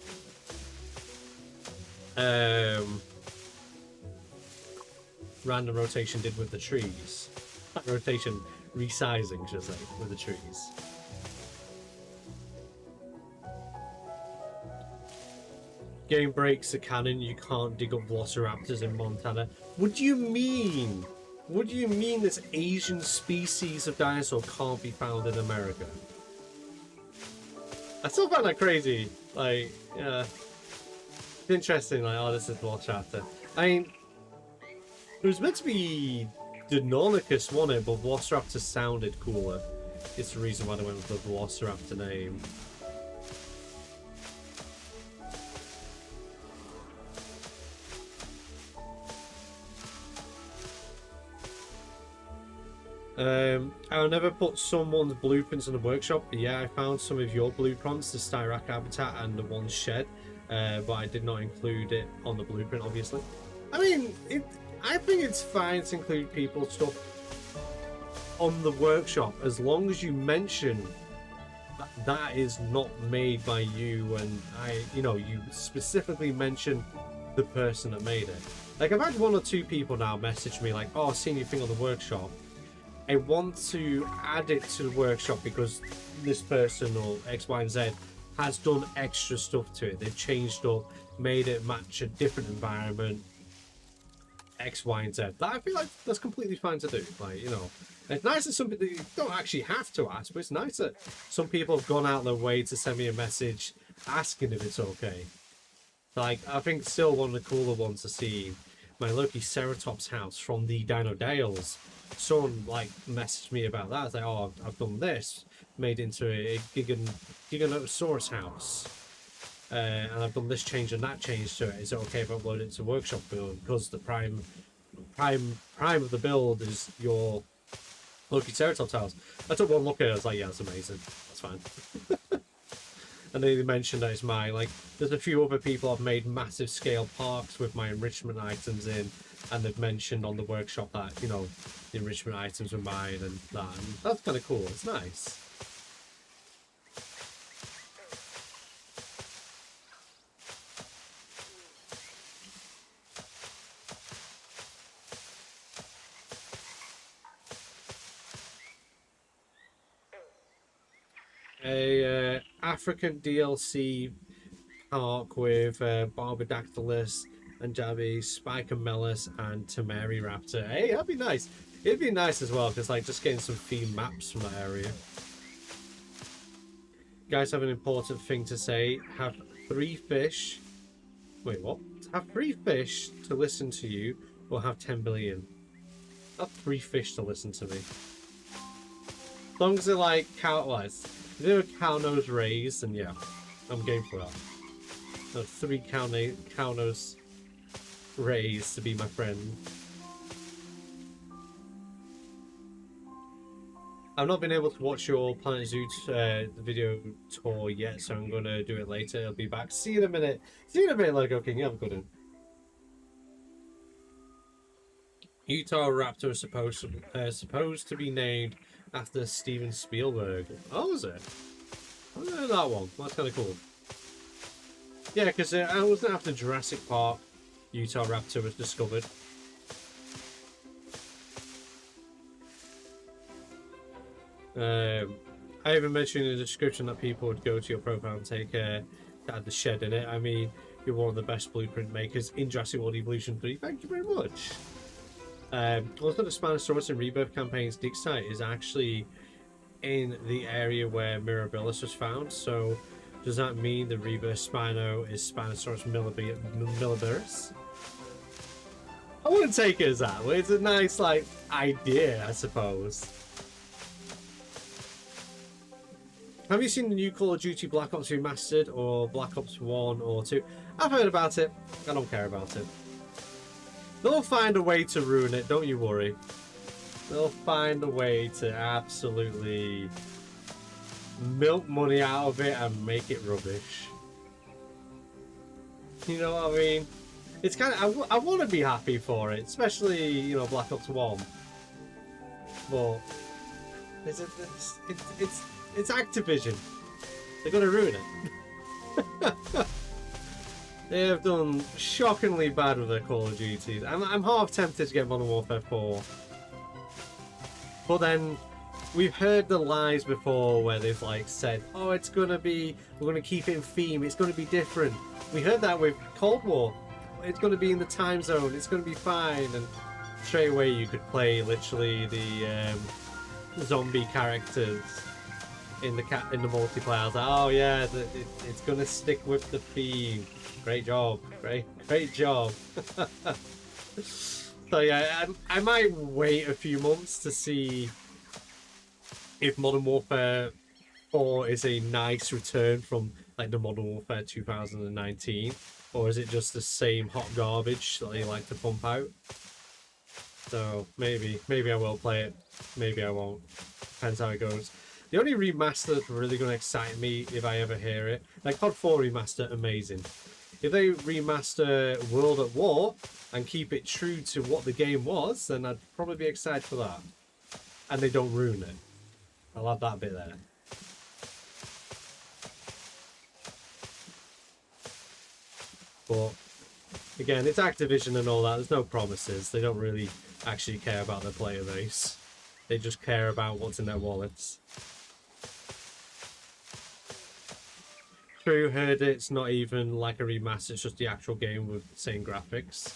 random rotation did with the trees. That rotation resizing, should I say, with the trees. Game breaks the canon. You can't dig up velociraptors in Montana. What do you mean? What do you mean this Asian species of dinosaur can't be found in America? I still find that crazy. Like, yeah. It's interesting, like, oh, this is Velociraptor. I mean, it was meant to be Deinonychus, wasn't it? But Velociraptor sounded cooler. It's the reason why they went with the Velociraptor name. I'll never put someone's blueprints in the workshop. Yeah, I found some of your blueprints, the Styrac habitat and the one shed, but I did not include it on the blueprint, obviously. I mean, I think it's fine to include people's stuff on the workshop as long as you mention that is not made by you, and you specifically mention the person that made it. Like, I've had one or two people now message me like, "Oh, I've seen your thing on the workshop. I want to add it to the workshop because this person or X, Y, and Z has done extra stuff to it. They've changed up, made it match a different environment, X, Y, and Z." That, I feel like that's completely fine to do. Like, it's nice that some people, you don't actually have to ask, but it's nice that some people have gone out their way to send me a message asking if it's okay. Like, I think still one of the cooler ones to see my Loki Ceratops house from the Dino Dales. Someone like messaged me about that. It's like, "Oh, I've done this, made into a Giganotosaurus house, and I've done this change and that change to it. Is it okay if I upload it to workshop build because the prime of the build is your Loki Ceratops house?" I took one look at it. I was like, "Yeah, that's amazing. That's fine." And they mentioned that it's mine. Like, there's a few other people I've made massive scale parks with my enrichment items in, and they've mentioned on the workshop that, the enrichment items were mine and that. And that's kind of cool. It's nice. A African DLC park with Barbadactylus, Anjabi, Spicamelus, and Temeri Raptor. Hey, that'd be nice. It'd be nice as well, because like just getting some theme maps from that area. You guys have an important thing to say. Have 3 fish. Wait, what? Have 3 fish to listen to you, or have 10 billion? Have 3 fish to listen to me. As long as they're like cow-wise. If they're cow nose raised, then yeah, I'm game for that. No, 3 cow nose raised to be my friend. I've not been able to watch your Planet Zoo video tour yet, so I'm going to do it later. I'll be back. See you in a minute. See you in a minute, Lego King. Have a good one. Utah Raptor is supposed to be named after Steven Spielberg. Oh, is it? I don't know that one. That's kind of cool. Yeah, because I wasn't after Jurassic Park. Utah Raptor was discovered. I even mentioned in the description that people would go to your profile and take to add the shed in it. I mean, you're one of the best blueprint makers in Jurassic World Evolution 3. Thank you very much. Also, the Spinosaurus and Rebirth campaign's dig site is actually in the area where Mirabilis was found. So does that mean the Rebirth Spino is Spinosaurus millibiris? I wouldn't take it as that, but it's a nice, like, idea, I suppose. Have you seen the new Call of Duty Black Ops Remastered or Black Ops 1 or 2? I've heard about it. I don't care about it. They'll find a way to ruin it, don't you worry. They'll find a way to absolutely milk money out of it and make it rubbish. You know what I mean? It's kind of, I want to be happy for it, especially, you know, Black Ops 1. But it's Activision. They're going to ruin it. They have done shockingly bad with their Call of Duties. I'm half tempted to get Modern Warfare 4. But then, we've heard the lies before where they've like said, oh, it's going to be, we're going to keep it in theme, it's going to be different. We heard that with Cold War. It's going to be in the time zone, it's going to be fine. And straight away you could play literally the zombie characters in the multiplayer. I was like, oh yeah, it's going to stick with the theme. Great job, great job. So yeah, I might wait a few months to see if Modern Warfare 4 is a nice return from like the Modern Warfare 2019, or is it just the same hot garbage that they like to pump out? So maybe I will play it, maybe I won't. Depends how it goes. The only remaster that's really going to excite me if I ever hear it, like COD 4 remaster, amazing. If they remaster World at War and keep it true to what the game was, then I'd probably be excited for that. And they don't ruin it. I'll have that bit there. But again, it's Activision and all that. There's no promises. They don't really actually care about their player base. They just care about what's in their wallets. True, heard it's not even like a remaster, it's just the actual game with the same graphics.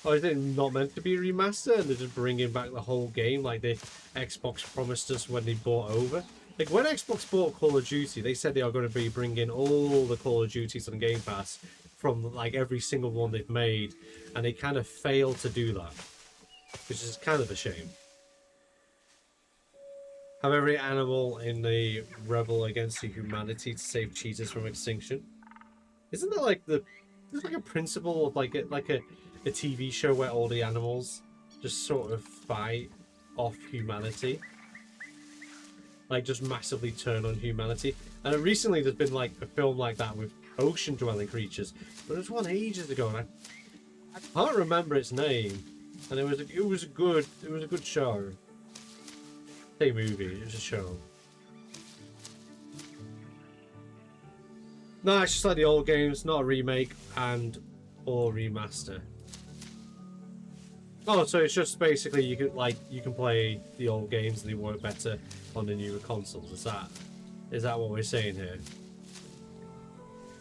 Or is it not meant to be a remaster and they're just bringing back the whole game like the Xbox promised us when they bought over? Like when Xbox bought Call of Duty, they said they are going to be bringing all the Call of Duties on Game Pass from like every single one they've made, and they kind of failed to do that, which is kind of a shame. Have every animal in the rebel against the humanity to save cheetahs from extinction. Isn't that like there's like a principle of like a TV show where all the animals just sort of fight off humanity, like just massively turn on humanity. And recently there's been like a film like that with ocean dwelling creatures, but there's one ages ago and I can't remember its name, and it was a good show. A movie, it was a show. No, it's just like the old games, not a remake and or remaster. Oh, so it's just basically you can play the old games and they work better on the newer consoles. Is that what we're saying here?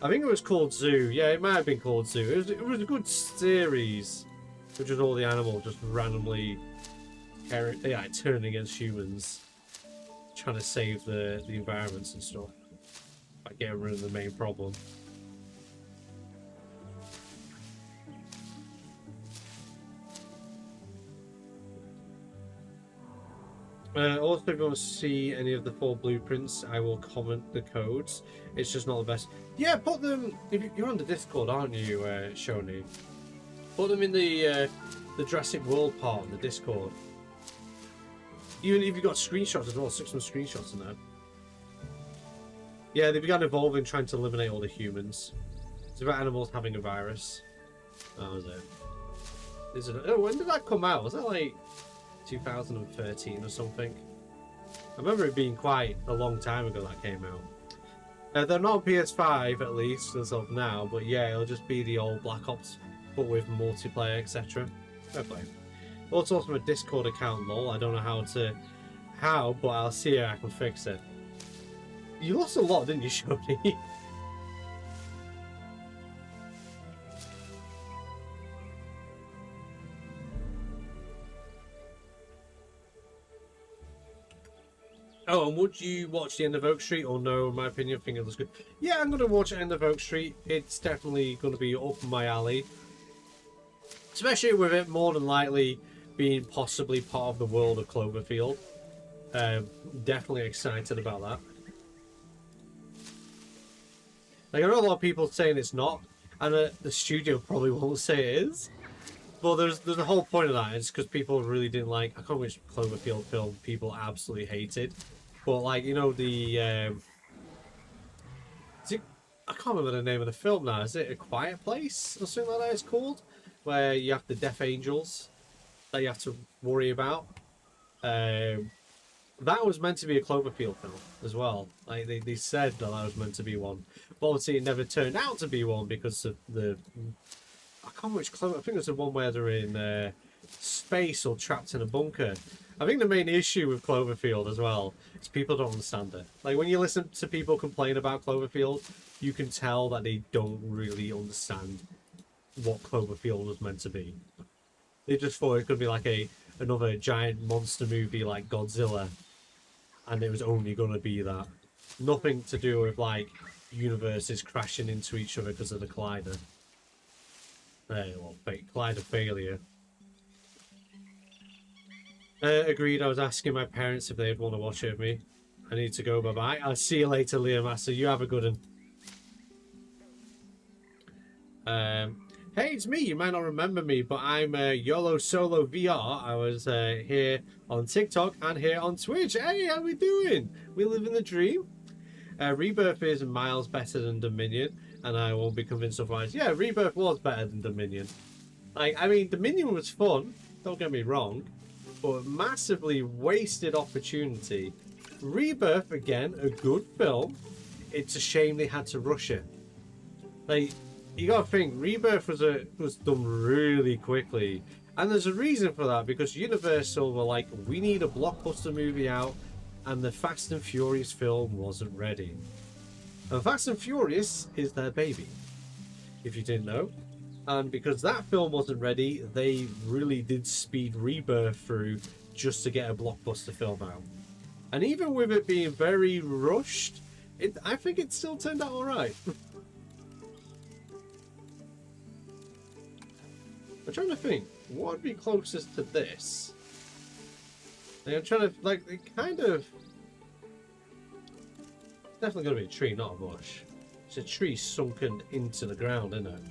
I think it was called Zoo. Yeah, it might have been called Zoo. It was a good series, which was all the animals just randomly turning against humans, trying to save the environments and stuff by getting rid of the main problem. Also, if you want to see any of the 4 blueprints, I will comment the codes. It's just not the best. Yeah, put them. If you're on the Discord, aren't you, Shoni? Put them in the Jurassic World part on the Discord. Even if you've got screenshots as well, stick some screenshots in there. Yeah, they began evolving, trying to eliminate all the humans. It's about animals having a virus. That was it. Oh, when did that come out? Was that like 2013 or something? I remember it being quite a long time ago that came out. They're not PS5 at least as of now, but yeah, it'll just be the old Black Ops, but with multiplayer, etc. Fair play. Also from a Discord account, lol. I don't know how, but I'll see if I can fix it. You lost a lot, didn't you, Shoni? Oh, and would you watch the end of Oak Street or no? In my opinion, I think it looks good. Yeah, I'm going to watch End of Oak Street. It's definitely going to be up my alley. Especially with it more than likely being possibly part of the world of Cloverfield. Definitely excited about that. Like, I know a lot of people saying it's not, and the studio probably won't say it is. But there's the whole point of that. It's because people really didn't like. I can't remember which Cloverfield film people absolutely hated. But like, you know, the I can't remember the name of the film now. Is it A Quiet Place or something like that? It's called, where you have the deaf angels that you have to worry about. That was meant to be a Cloverfield film as well. Like they said that was meant to be one, but obviously it never turned out to be one because of the. I can't remember which Clover. I think it's the one where they're in space or trapped in a bunker. I think the main issue with Cloverfield as well is people don't understand it. Like when you listen to people complain about Cloverfield, you can tell that they don't really understand what Cloverfield was meant to be. They just thought it could be like another giant monster movie like Godzilla, and it was only going to be that. Nothing to do with like universes crashing into each other because of the collider. Well, collider failure. Agreed. I was asking my parents if they'd want to watch it with me. I need to go. Bye bye. I'll see you later, Leo Master. You have a good one. Hey, it's me. You might not remember me, but I'm YOLO Solo VR. I was here on TikTok and here on Twitch. Hey, how we doing? We live in the dream. Rebirth is miles better than Dominion, and I won't be convinced otherwise. Yeah, Rebirth was better than Dominion. Like, I mean, Dominion was fun. Don't get me wrong. But massively wasted opportunity. Rebirth, again, a good film. It's a shame they had to rush it. Like, you gotta think, Rebirth was done really quickly. And there's a reason for that, because Universal were like, we need a blockbuster movie out, and the Fast and Furious film wasn't ready. And Fast and Furious is their baby, if you didn't know. And because that film wasn't ready, they really did speed Rebirth through just to get a blockbuster film out. And even with it being very rushed, I think it still turned out alright. I'm trying to think, what would be closest to this? Like, I'm trying to, like, it kind of... Definitely going to be a tree, not a bush. It's a tree sunken into the ground, isn't it?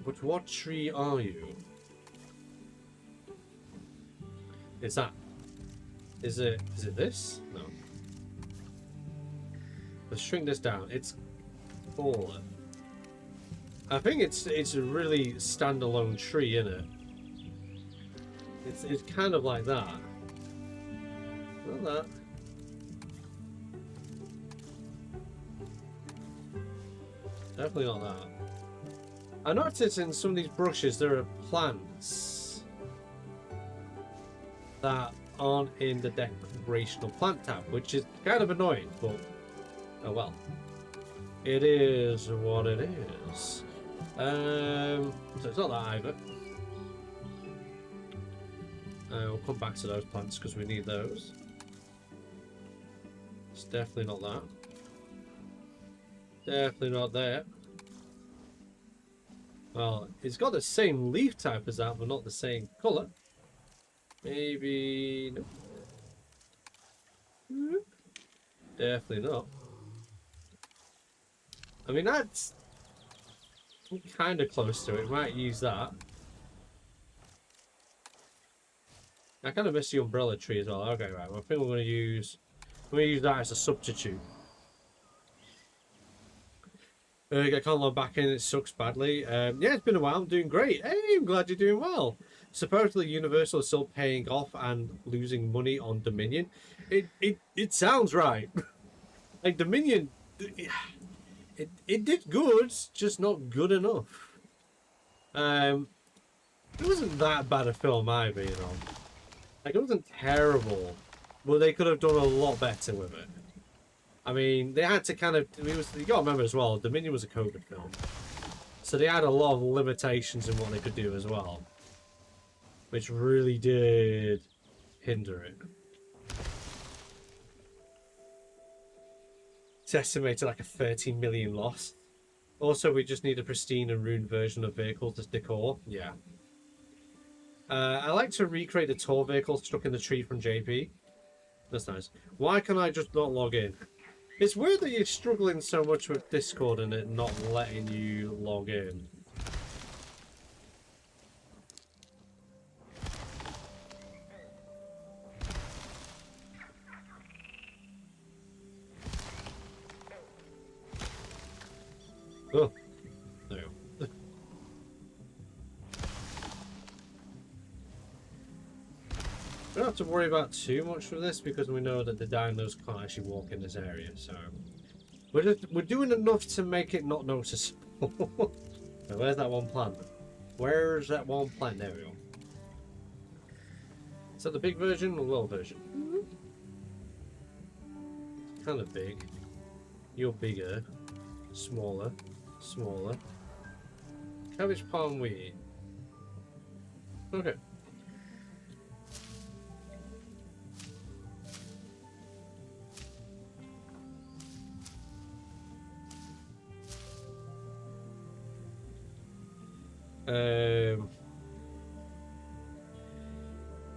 But what tree are you? Is that... Is it this? No. Let's shrink this down. It's taller. I think it's a really standalone tree, isn't it? It's kind of like that. Not that. Definitely not that. I noticed in some of these brushes there are plants that aren't in the decorational plant tab, which is kind of annoying, but oh well. It is what it is. So it's not that either. We'll come back to those plants because we need those. It's definitely not that. Definitely not there. Well, it's got the same leaf type as that, but not the same colour. Maybe... no. Definitely not. I mean, that's kind of close to it. Might use that. I kind of miss the umbrella tree as well. Okay, right. Well, I think we're going to use that as a substitute. I can't log back in. It sucks badly. Yeah, it's been a while. I'm doing great. Hey, I'm glad you're doing well. Supposedly, Universal is still paying off and losing money on Dominion. It sounds right. Like Dominion, it did good, just not good enough. It wasn't that bad a film either, you know. Like, it wasn't terrible, but they could have done a lot better with it. I mean, they had to kind of... you got to remember as well, Dominion was a COVID film. So they had a lot of limitations in what they could do as well. Which really did hinder it. It's estimated like a 13 million loss. Also, we just need a pristine and ruined version of vehicles to decor. Yeah. I like to recreate the tour vehicle stuck in the tree from JP. That's nice. Why can I just not log in? It's weird that you're struggling so much with Discord and it not letting you log in. Oh, there you go. We don't have to worry about too much for this because we know that the dinos can't actually walk in this area, so we're doing enough to make it not noticeable. Now, where's that one plant? Where's that one plant? There we go. Is that the big version or the little version? Kind of big. You're bigger. Smaller. Smaller. Cabbage palm wheat. Okay.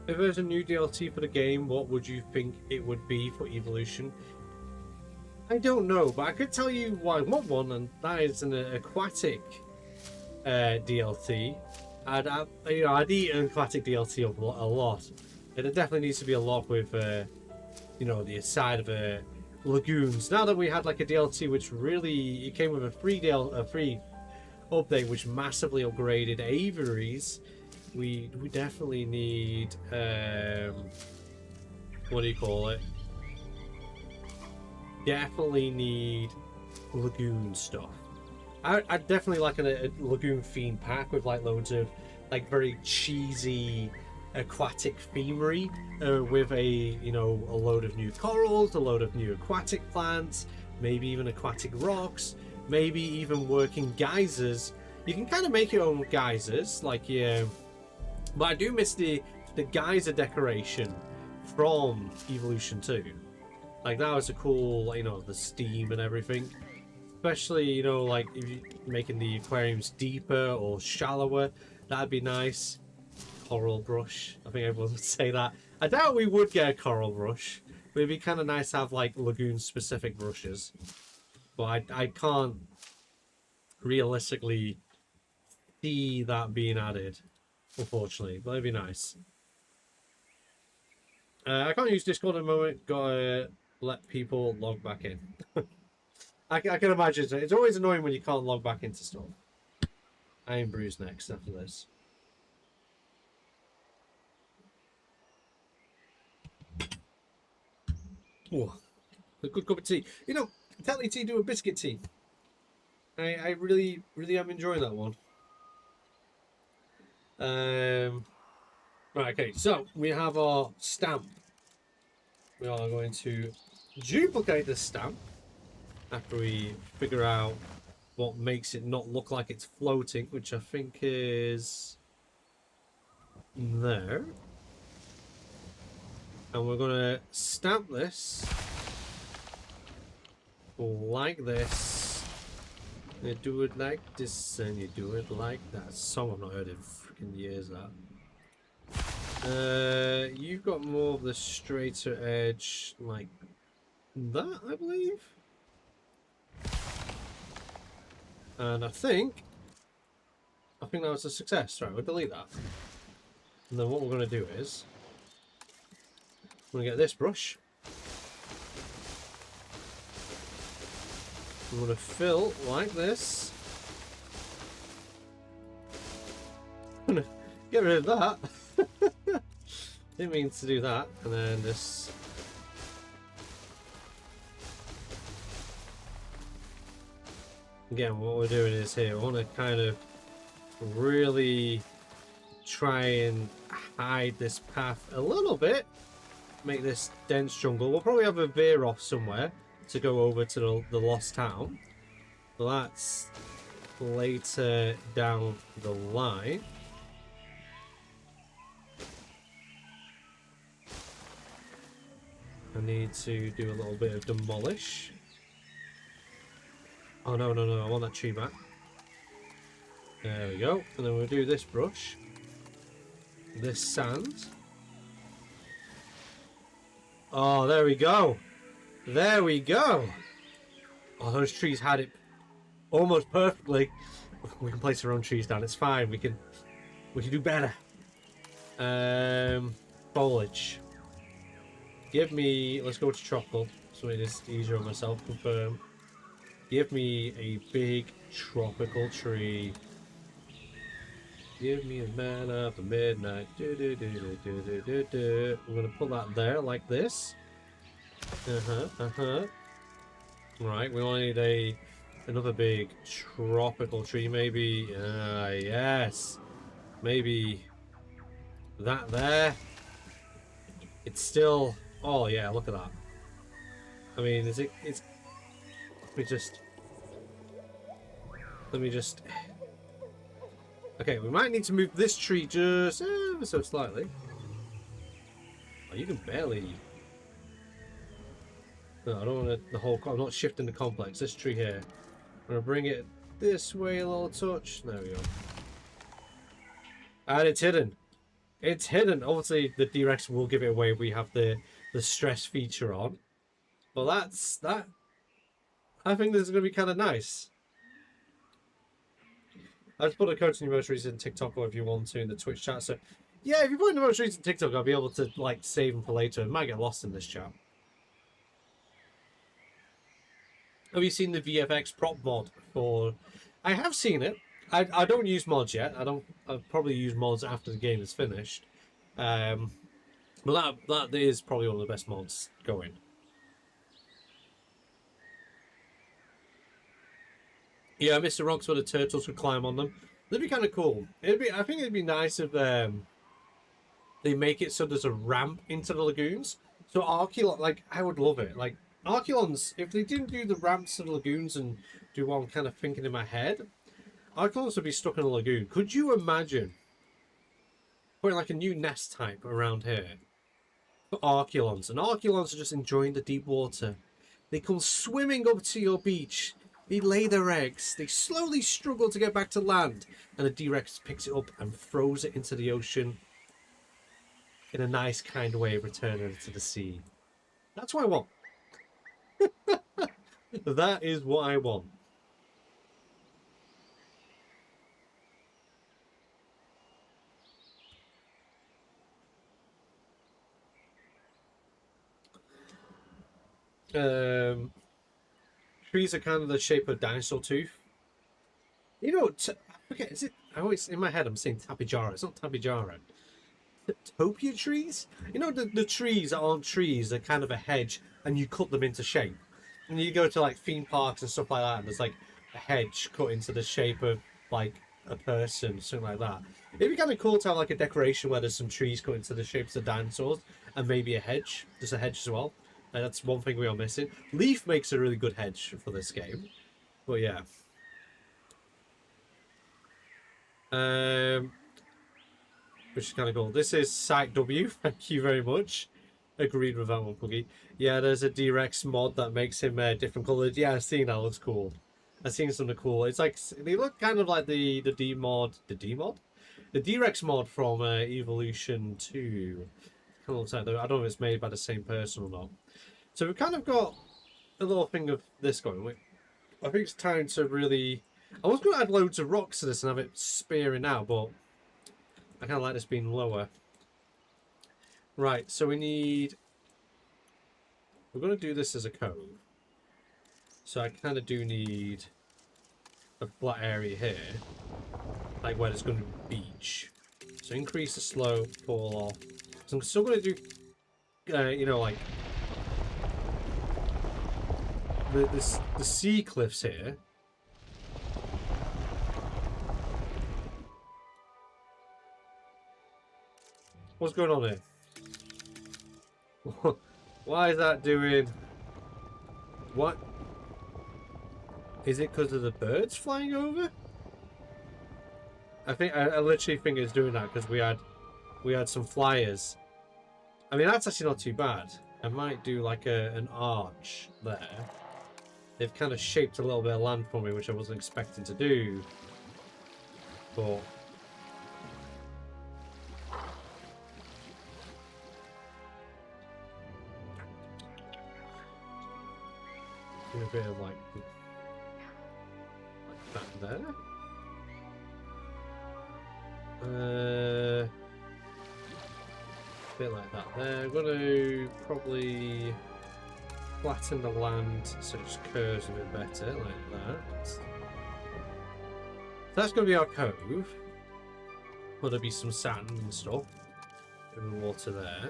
If there's a new DLC for the game, what would you think it would be for Evolution? I don't know, but I could tell you why I want one, and that is an aquatic DLC. I'd eat an aquatic DLC up a lot. It definitely needs to be a lot with, the side of lagoons. Now that we had like a DLC which really it came with a free update which massively upgraded aviaries, we definitely need what do you call it? Definitely need lagoon stuff. I'd definitely like a lagoon theme pack with like loads of like very cheesy aquatic themery with a load of new corals, a load of new aquatic plants, maybe even aquatic rocks, maybe even working geysers. You can kind of make your own geysers, like but I do miss the geyser decoration from Evolution 2. Like that was a cool, the steam and everything. Especially, like if you're making the aquariums deeper or shallower, that'd be nice. Coral brush, I think everyone would say that. I doubt we would get a coral brush, but it'd be kind of nice to have like lagoon specific brushes. But I can't realistically see that being added, unfortunately, but it'd be nice. I can't use Discord at the moment, gotta let people log back in. I can imagine it's always annoying when you can't log back into stuff. I am Bruised next after this. Oh, a good cup of tea. Telly tea do a biscuit tea. I really am enjoying that one. Right, okay, so we have our stamp. We are going to duplicate this stamp after we figure out what makes it not look like it's floating, which I think is there. And we're going to stamp this like this. You do it like this and you do it like that. Song I've not heard in freaking years, that. You've got more of the straighter edge like that, I believe. And I think that was a success. Right, we'll delete that. And then what we're going to do is we're going to get this brush. I'm going to fill like this. I'm going to get rid of that. Didn't mean to do that. And then this. Again, what we're doing is here, we want to kind of really try and hide this path a little bit. Make this dense jungle. We'll probably have a veer off somewhere to go over to the Lost Town. But that's later down the line. I need to do a little bit of demolish. Oh no, no, no, I want that tree back. There we go. And then we'll do this brush. This sand. Oh, there we go. There we go. Oh, those trees had it almost perfectly. We can place our own trees down. It's fine. We can do better. Foliage. Give me. Let's go to tropical, so it is easier on myself. Confirm. Give me a big tropical tree. Give me a man of the midnight. Do, do, do, do, do, do, do, do. I'm gonna put that there like this. Right, we only need another big tropical tree. Maybe. Yes. Maybe that there. It's still. Oh yeah, look at that. I mean, is it? It's. Let me just. Okay, we might need to move this tree just ever so slightly. Oh, you can barely. No, I don't want the whole. I'm not shifting the complex. This tree here. I'm gonna bring it this way a little touch. There we go. And it's hidden. It's hidden. Obviously, the D-Rex will give it away if we have the stress feature on. But that's that. I think this is gonna be kind of nice. I just put a code to your most recent TikTok, or if you want to, in the Twitch chat. So, yeah, if you put in the most recent TikTok, I'll be able to like save them for later. It might get lost in this chat. Have you seen the VFX prop mod for? I have seen it. I don't use mods yet. I'll probably use mods after the game is finished. But that is probably one of the best mods going. Yeah, Mr. Rocks where the turtles could climb on them. That'd be kind of cool. I think it'd be nice if they make it so there's a ramp into the lagoons. So Archeolon, like, I would love it. Like, Archeolons, if they didn't do the ramps to the lagoons and do what I'm kind of thinking in my head, Archeolons would be stuck in a lagoon. Could you imagine putting like a new nest type around here for Archeolons? And Archeolons are just enjoying the deep water. They come swimming up to your beach. They lay their eggs. They slowly struggle to get back to land. And the D-Rex picks it up and throws it into the ocean in a nice kind way, returning it to the sea. That's what I want. That is what I want. Trees are kind of the shape of dinosaur tooth. You know, I forget, is it? I always, in my head, I'm saying Tapijara. It's not Tapijara. Topia trees? You know, the trees that aren't trees, they're kind of a hedge, and you cut them into shape. And you go to like theme parks and stuff like that, and there's like a hedge cut into the shape of like a person, something like that. It'd be kind of cool to have like a decoration where there's some trees cut into the shapes of dinosaurs, and maybe a hedge. Just a hedge as well. And that's one thing we are missing. Leaf makes a really good hedge for this game. But yeah. Which is kind of cool. This is Site W. Thank you very much. Agreed with that one, Puggy. Yeah, there's a D-Rex mod that makes him different coloured. Yeah, I've seen that. Looks cool. I've seen something cool. It's like, they look kind of like the D-mod. The D-mod? The D-Rex mod from Evolution 2. Kind of looks like, I don't know if it's made by the same person or not. So we've kind of got a little thing of this going. I think it's time to really... I was going to add loads of rocks to this and have it spearing out, but I kind of like this being lower. Right, so we need... We're going to do this as a cove. So I kind of do need a flat area here, like where there's going to be beach. So increase the slope, fall off. So I'm still going to do, you know, like... The sea cliffs here. What's going on here? Why is that doing? What? Is it because of the birds flying over? I literally think it's doing that because we had some flyers. I mean, that's actually not too bad. I might do like an arch there. They've kind of shaped a little bit of land for me, which I wasn't expecting to do. But do a bit of like that there. Bit like that there. I'm gonna probably flatten the land so it just curves a bit better, like that. So that's gonna be our cove. There'll be some sand and stuff. And water there.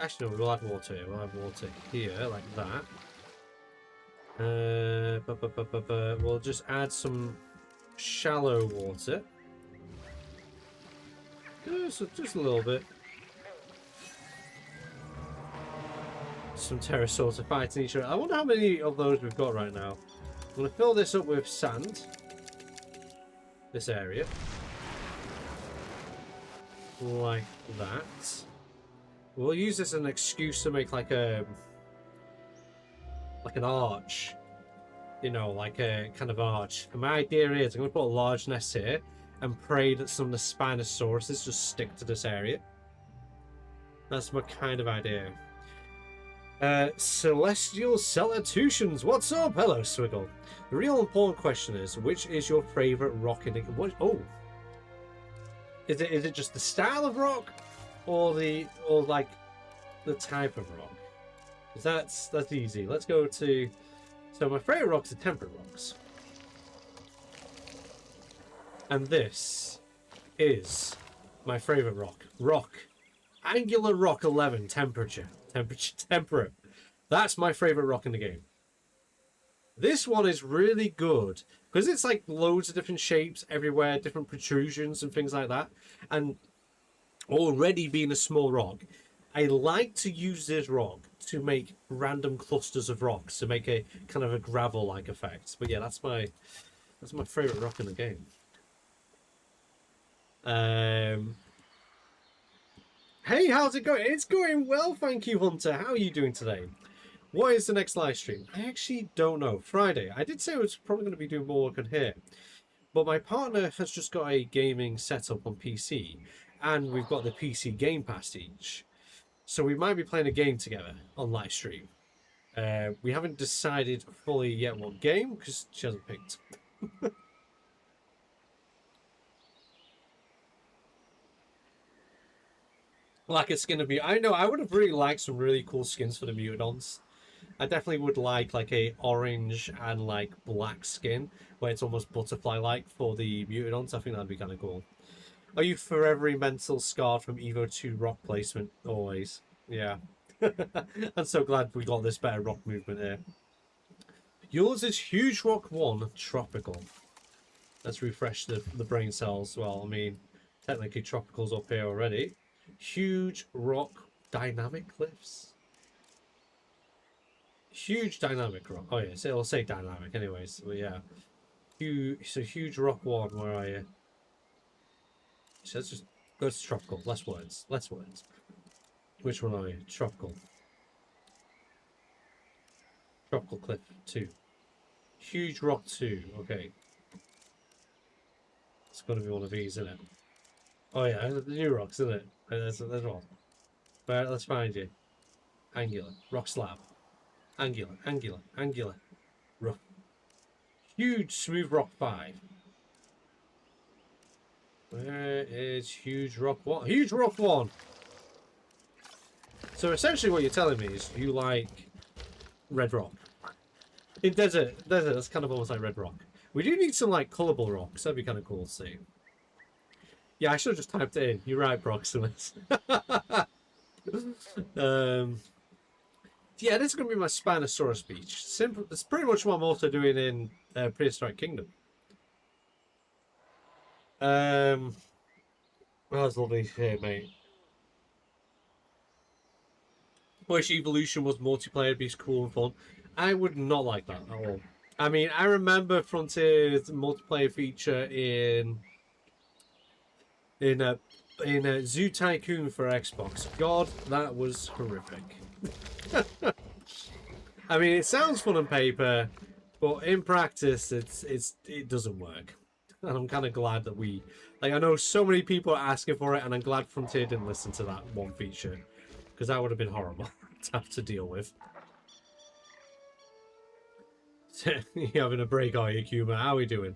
Actually, no, we'll add water here. We'll have water here, like that. We'll just add some shallow water. Just a little bit. Some pterosaurs are fighting each other. I wonder how many of those we've got right now. I'm going to fill this up with sand. This area. Like that. We'll use this as an excuse to make like an arch. You know, like a kind of arch. And my idea is I'm going to put a large nest here and pray that some of the Spinosauruses just stick to this area. That's my kind of idea. Celestial Salutations, what's up? Hello, Swiggle. The real important question is, which is your favourite rock in the... What? Oh! Is it just the style of rock? Or like the type of rock? Because that's easy. Let's go to... So my favourite rocks are temperate rocks. And this is my favourite rock. Angular Rock 11, temperate. That's my favourite rock in the game. This one is really good because it's like loads of different shapes everywhere, different protrusions and things like that. And already being a small rock, I like to use this rock to make random clusters of rocks to make a kind of a gravel-like effect. But yeah, that's my favourite rock in the game. Hey, how's it going? It's going well, thank you, Hunter. How are you doing today? What is the next live stream? I actually don't know. Friday. I did say I was probably going to be doing more work on here. But my partner has just got a gaming setup on PC. And we've got the PC Game Pass each. So we might be playing a game together on live stream. We haven't decided fully yet what game, because she hasn't picked. Like a skin of Mute. I know, I would have really liked some really cool skins for the Mutadons. I definitely would like a orange and like black skin where it's almost butterfly-like for the Mutadons. I think that'd be kind of cool. Are you forever mental scarred from Evo 2 rock placement? Always. Yeah. I'm so glad we got this better rock movement here. Yours is Huge Rock 1 Tropical. Let's refresh the brain cells. Well, I mean, technically Tropical's up here already. Huge Rock Dynamic Cliffs. Huge Dynamic Rock. Oh yeah, so it'll say Dynamic anyways. But yeah. Huge Rock 1, where are you? So let's just go to Tropical. Less words. Which one are you? Tropical. Tropical Cliff 2. Huge Rock 2. Okay. It's got to be one of these, isn't it? Oh yeah, the new rocks, isn't it? There's one. But let's find you. Angular. Rock Slab. Angular. Rough. Huge Smooth Rock 5. Where is Huge Rock 1? Huge Rock 1! So essentially what you're telling me is you like red rock. In desert, that's kind of almost like red rock. We do need some like colourable rocks. That'd be kind of cool to see. Yeah, I should have just typed it in. You're right, Proximus. Yeah, this is going to be my Spinosaurus speech. Simple. It's pretty much what I'm also doing in Prehistoric Kingdom. That was lovely here, mate. Wish Evolution was multiplayer, it'd be cool and fun. I would not like that at all. I mean, I remember Frontier's multiplayer feature in Zoo Tycoon for Xbox. God, that was horrific. I mean, it sounds fun on paper, but in practice, it doesn't work. And I'm kind of glad that I know so many people are asking for it, and I'm glad Frontier didn't listen to that one feature, because that would have been horrible to have to deal with. You having a break, are you, Cuba? How are we doing?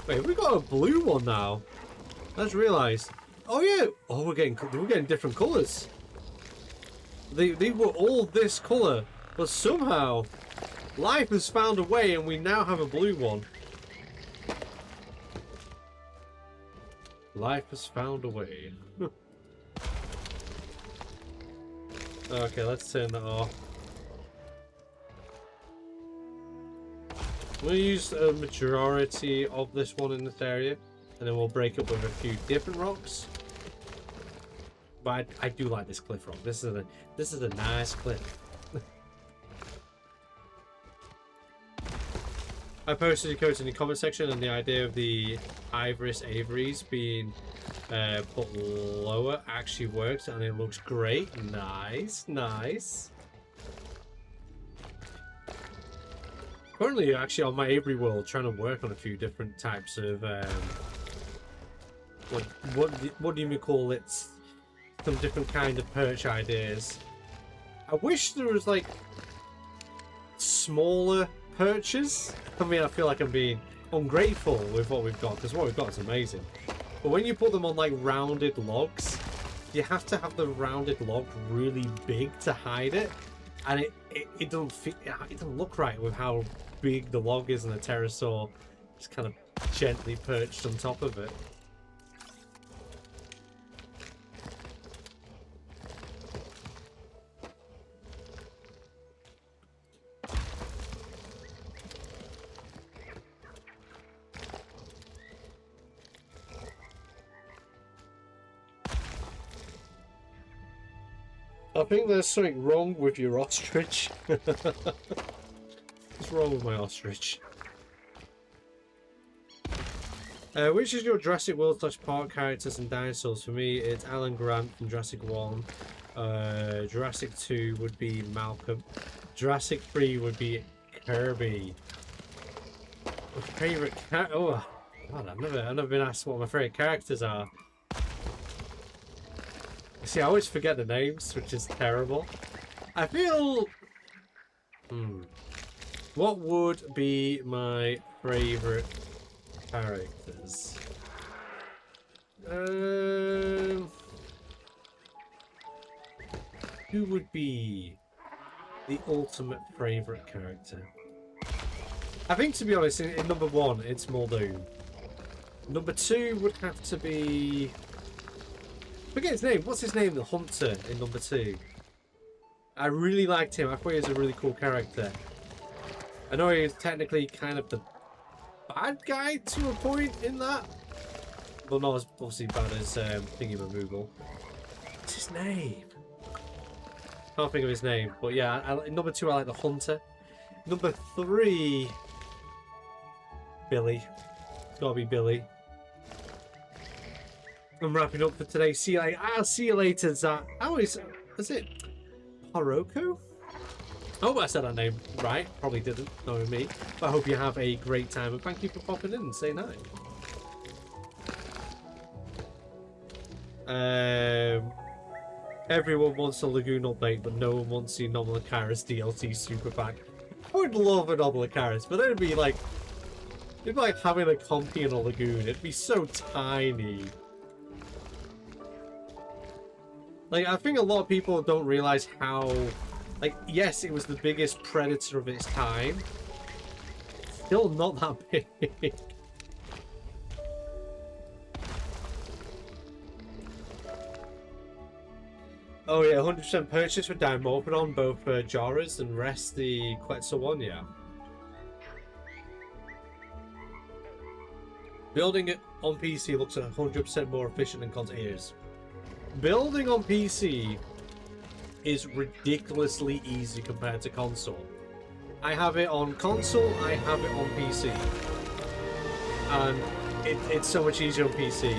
Wait, we got a blue one now. Let's realize. Oh yeah. Oh, we're getting different colors. They were all this color, but somehow life has found a way, and we now have a blue one. Life has found a way. Okay, let's turn that off. We'll use a majority of this one in this area, and then we'll break up with a few different rocks. But I do like this cliff rock. This is a nice cliff. I posted your codes in the comment section, and the idea of the Ivoris Aviaries being put lower actually works, and it looks great. Nice, nice. Currently, actually, on my Aviary world, trying to work on a few different types of what do you call it? Some different kind of perch ideas. I wish there was like smaller perches. I mean, I feel like I'm being ungrateful with what we've got, because what we've got is amazing. But when you put them on like rounded logs, you have to have the rounded log really big to hide it, and it doesn't fit. It doesn't look right with how big the log is, and the pterosaur just kind of gently perched on top of it. I think there's something wrong with your ostrich. What's wrong with my ostrich? Which is your Jurassic World / Park characters and dinosaurs? For me, it's Alan Grant from Jurassic 1. Jurassic 2 would be Malcolm. Jurassic 3 would be Kirby. My favourite oh, God, I've never been asked what my favourite characters are. See, I always forget the names, which is terrible. I feel... What would be my favourite characters? Who would be the ultimate favourite character? I think, to be honest, in number 1, it's Muldoon. Number 2 would have to be... Forget his name. What's his name? The Hunter in number 2. I really liked him. I thought he was a really cool character. I know he is technically kind of the bad guy to a point in that, but not as obviously bad as Thingy Removal. What's his name? Can't think of his name. But yeah, number 2 I like the Hunter. Number 3, Billy. It's gotta be Billy. I'm wrapping up for today. See you later. I'll see you later, Zach. How is it? Paroko? I hope I said that name right. Probably didn't, knowing me. But I hope you have a great time, and thank you for popping in and saying hi. Everyone wants a Lagoon update, but no one wants the Nomalocaris DLC Super Pack. I would love a Nomalocaris, but it'd be like having a compy in a lagoon. It'd be so tiny. Like, I think a lot of people don't realize how, like, yes, it was the biggest predator of its time. Still not that big. Oh yeah, 100% purchase with Dimorphodon, both Jaras and rest the Quetzal one, yeah. Building it on PC looks 100% more efficient than console. It is. Building on PC is ridiculously easy compared to console. I have it on console, I have it on PC. And it's so much easier on PC.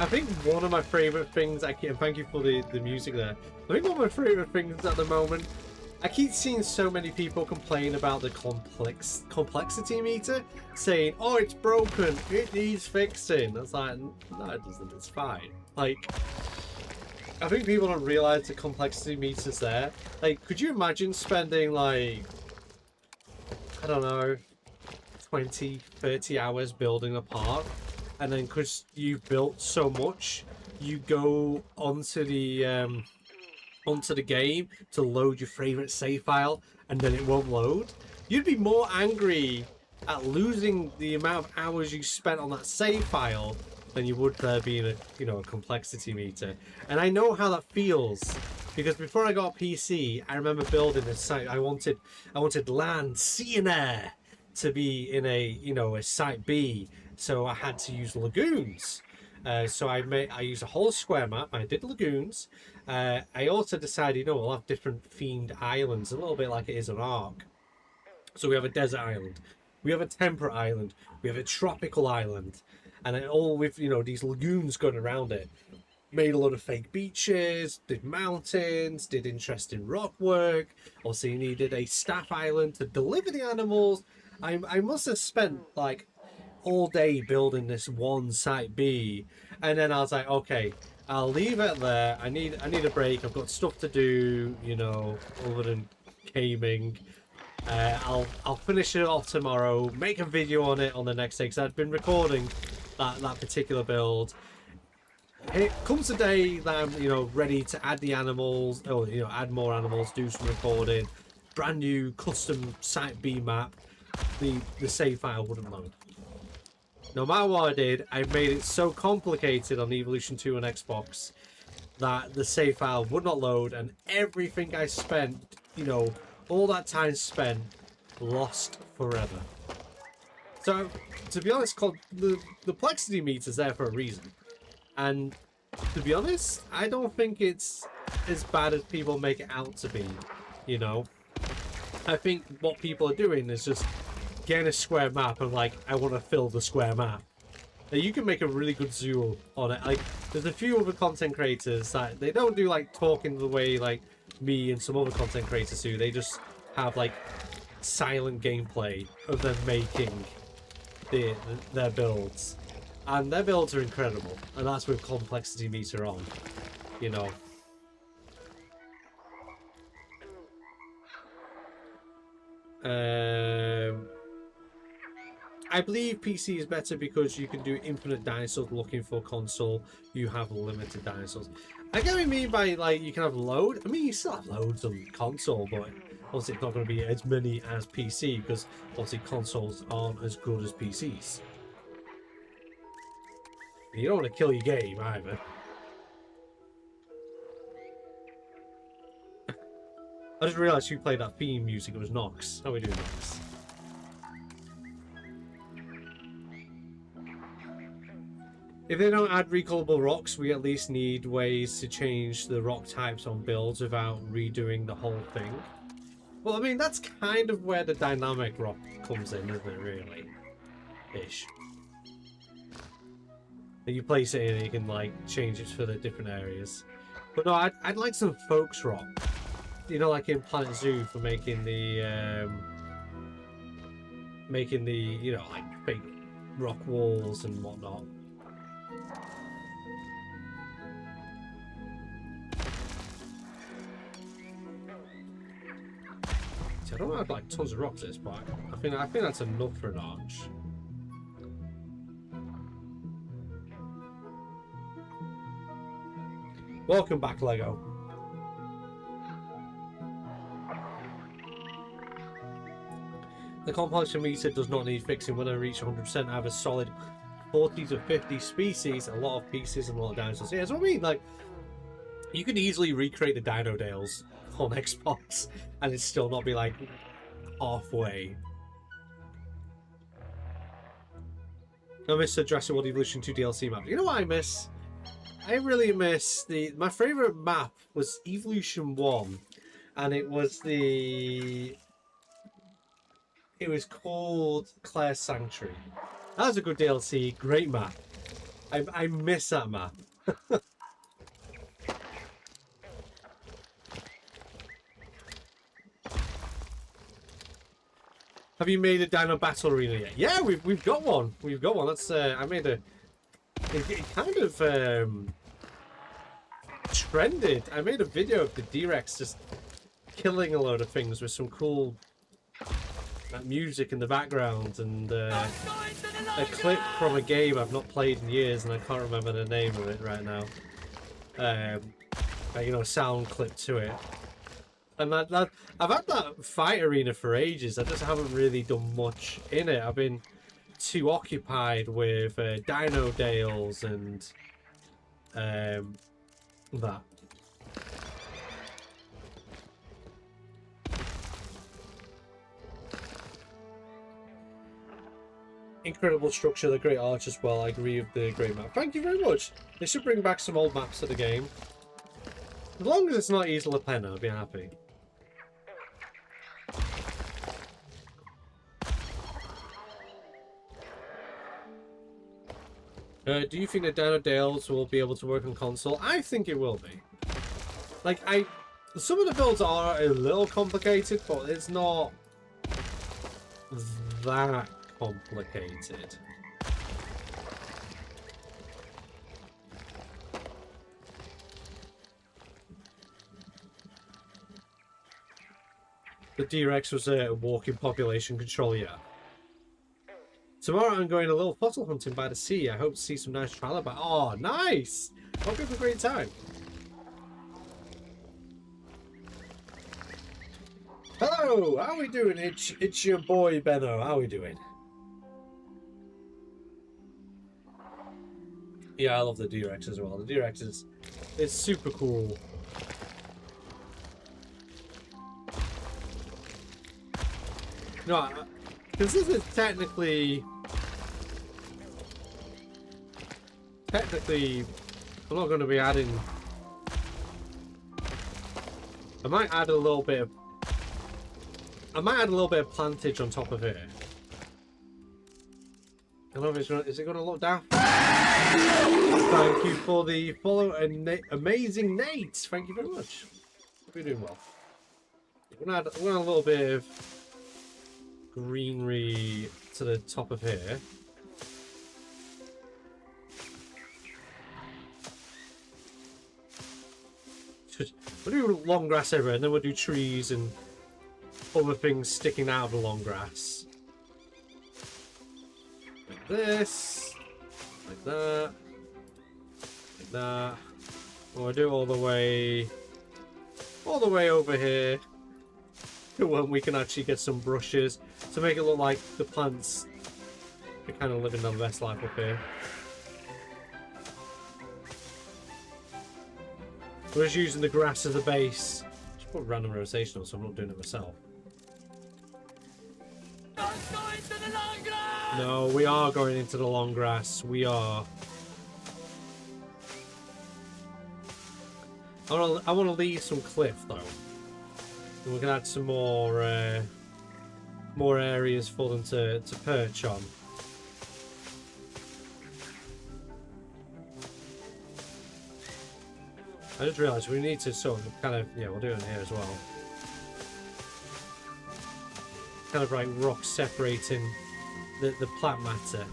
I think one of my favorite things, and thank you for the music there. I think one of my favorite things at the moment, I keep seeing so many people complain about the complexity meter, saying, "Oh, it's broken, it needs fixing." It's like, no, it doesn't. It's fine. Like, I think people don't realize the complexity meter's there. Like, could you imagine spending like, I don't know, 20, 30 hours building a park, and then because you've built so much, you go onto the game to load your favorite save file, and then it won't load? You'd be more angry at losing the amount of hours you spent on that save file than you would there being a complexity meter. And I know how that feels, because before I got a PC, I remember building this site. I wanted land, sea, and air to be in a site B, so I had to use lagoons. So I used a whole square map. I did lagoons. I also decided, we'll have different themed islands, a little bit like it is on Ark. So we have a desert island, we have a temperate island, we have a tropical island, and it all with these lagoons going around it. Made a lot of fake beaches, did mountains, did interesting rock work. Also, you needed a staff island to deliver the animals. I must have spent like all day building this one site B, and then I was like, okay, I'll leave it there. I need a break. I've got stuff to do, other than gaming. I'll finish it off tomorrow, make a video on it on the next day, because I'd been recording that particular build. It comes the day that I'm ready to add the animals, or add more animals, do some recording, brand new custom site B map. The save file wouldn't load. No matter what I did, I made it so complicated on Evolution 2 and Xbox that the save file would not load, and everything I spent, all that time spent, lost forever. So, to be honest, the complexity meter's there for a reason. And to be honest, I don't think it's as bad as people make it out to be, I think what people are doing is just getting a square map and like, I want to fill the square map. Now, you can make a really good zoo on it. Like, there's a few other content creators that they don't do like talking the way like me and some other content creators do. They just have like silent gameplay of them making their builds, and their builds are incredible. And that's with complexity meter on, I believe PC is better because you can do infinite dinosaurs looking for console. You have limited dinosaurs. I get what you mean by like you can have load. I mean, you still have loads on console, but obviously it's not going to be as many as PC because obviously consoles aren't as good as PCs. You don't want to kill your game either. I just realised you played that theme music. It was Nox. How are we doing, Nox? If they don't add recallable rocks, we at least need ways to change the rock types on builds without redoing the whole thing. Well, I mean, that's kind of where the dynamic rock comes in, isn't it, really? Ish. And you place it in and you can, like, change it for the different areas. But no, I'd like some folks rock. Like in Planet Zoo for making the, like, fake rock walls and whatnot. I don't have like tons of rocks at this point. I think that's enough for an arch. Welcome back, Lego. The compilation meter does not need fixing. When I reach 100%, I have a solid 40 to 50 species, a lot of pieces, and a lot of dinosaurs. Yeah, that's what I mean. Like, you could easily recreate the Dino Dales on Xbox and it'd still not be like halfway. I miss the Jurassic World Evolution 2 DLC map. You know what I miss? I really miss my favorite map was Evolution 1, and it was called Claire's Sanctuary. That was a good DLC, great map. I miss that map. Have you made a Dino Battle Arena yet? Yeah, we've got one. We've got one. That's I made a. It kind of trended. I made a video of the D-Rex just killing a load of things with some cool music in the background and a clip from a game I've not played in years and I can't remember the name of it right now. You know, a sound clip to it. And I've had that fight arena for ages. I just haven't really done much in it. I've been too occupied with Dino Dales and that. Incredible structure, the great arch as well. I agree with the great map. Thank you very much. They should bring back some old maps to the game. As long as it's not Isla Pena, I'll be happy. Do you think the Dino Dales will be able to work on console? I think it will be. Like, some of the builds are a little complicated, but it's not that complicated. The D-Rex was a walking population control, yeah. Tomorrow I'm going a little fossil hunting by the sea. I hope to see some nice trilobite. Oh, nice! Hope you have a great time. Hello! How are we doing? It's your boy, Benno. How are we doing? Yeah, I love the D-Rex as well. The D-Rex is super cool. No, because this is technically, I'm not going to be adding. I might add a little bit of plantage on top of it. I don't know if it's is it going to look down? Thank you for the follow, and amazing Nate. Thank you very much. Hope you're doing well. We're gonna add a little bit of greenery to the top of here. We'll do long grass everywhere, and then we'll do trees and other things sticking out of the long grass. Like this, like that, like that. We'll do it all the way over here to when we can actually get some brushes to make it look like the plants are kind of living their best life up here. We're just using the grass as a base. Just put random rotation on, so I'm not doing it myself. No, we are going into the long grass. We are. I want to leave some cliff though. And we can add some more areas for them to perch on. I just realised we need to sort of kind of, yeah, we'll do it in here as well. Kind of like rocks separating the plant matter.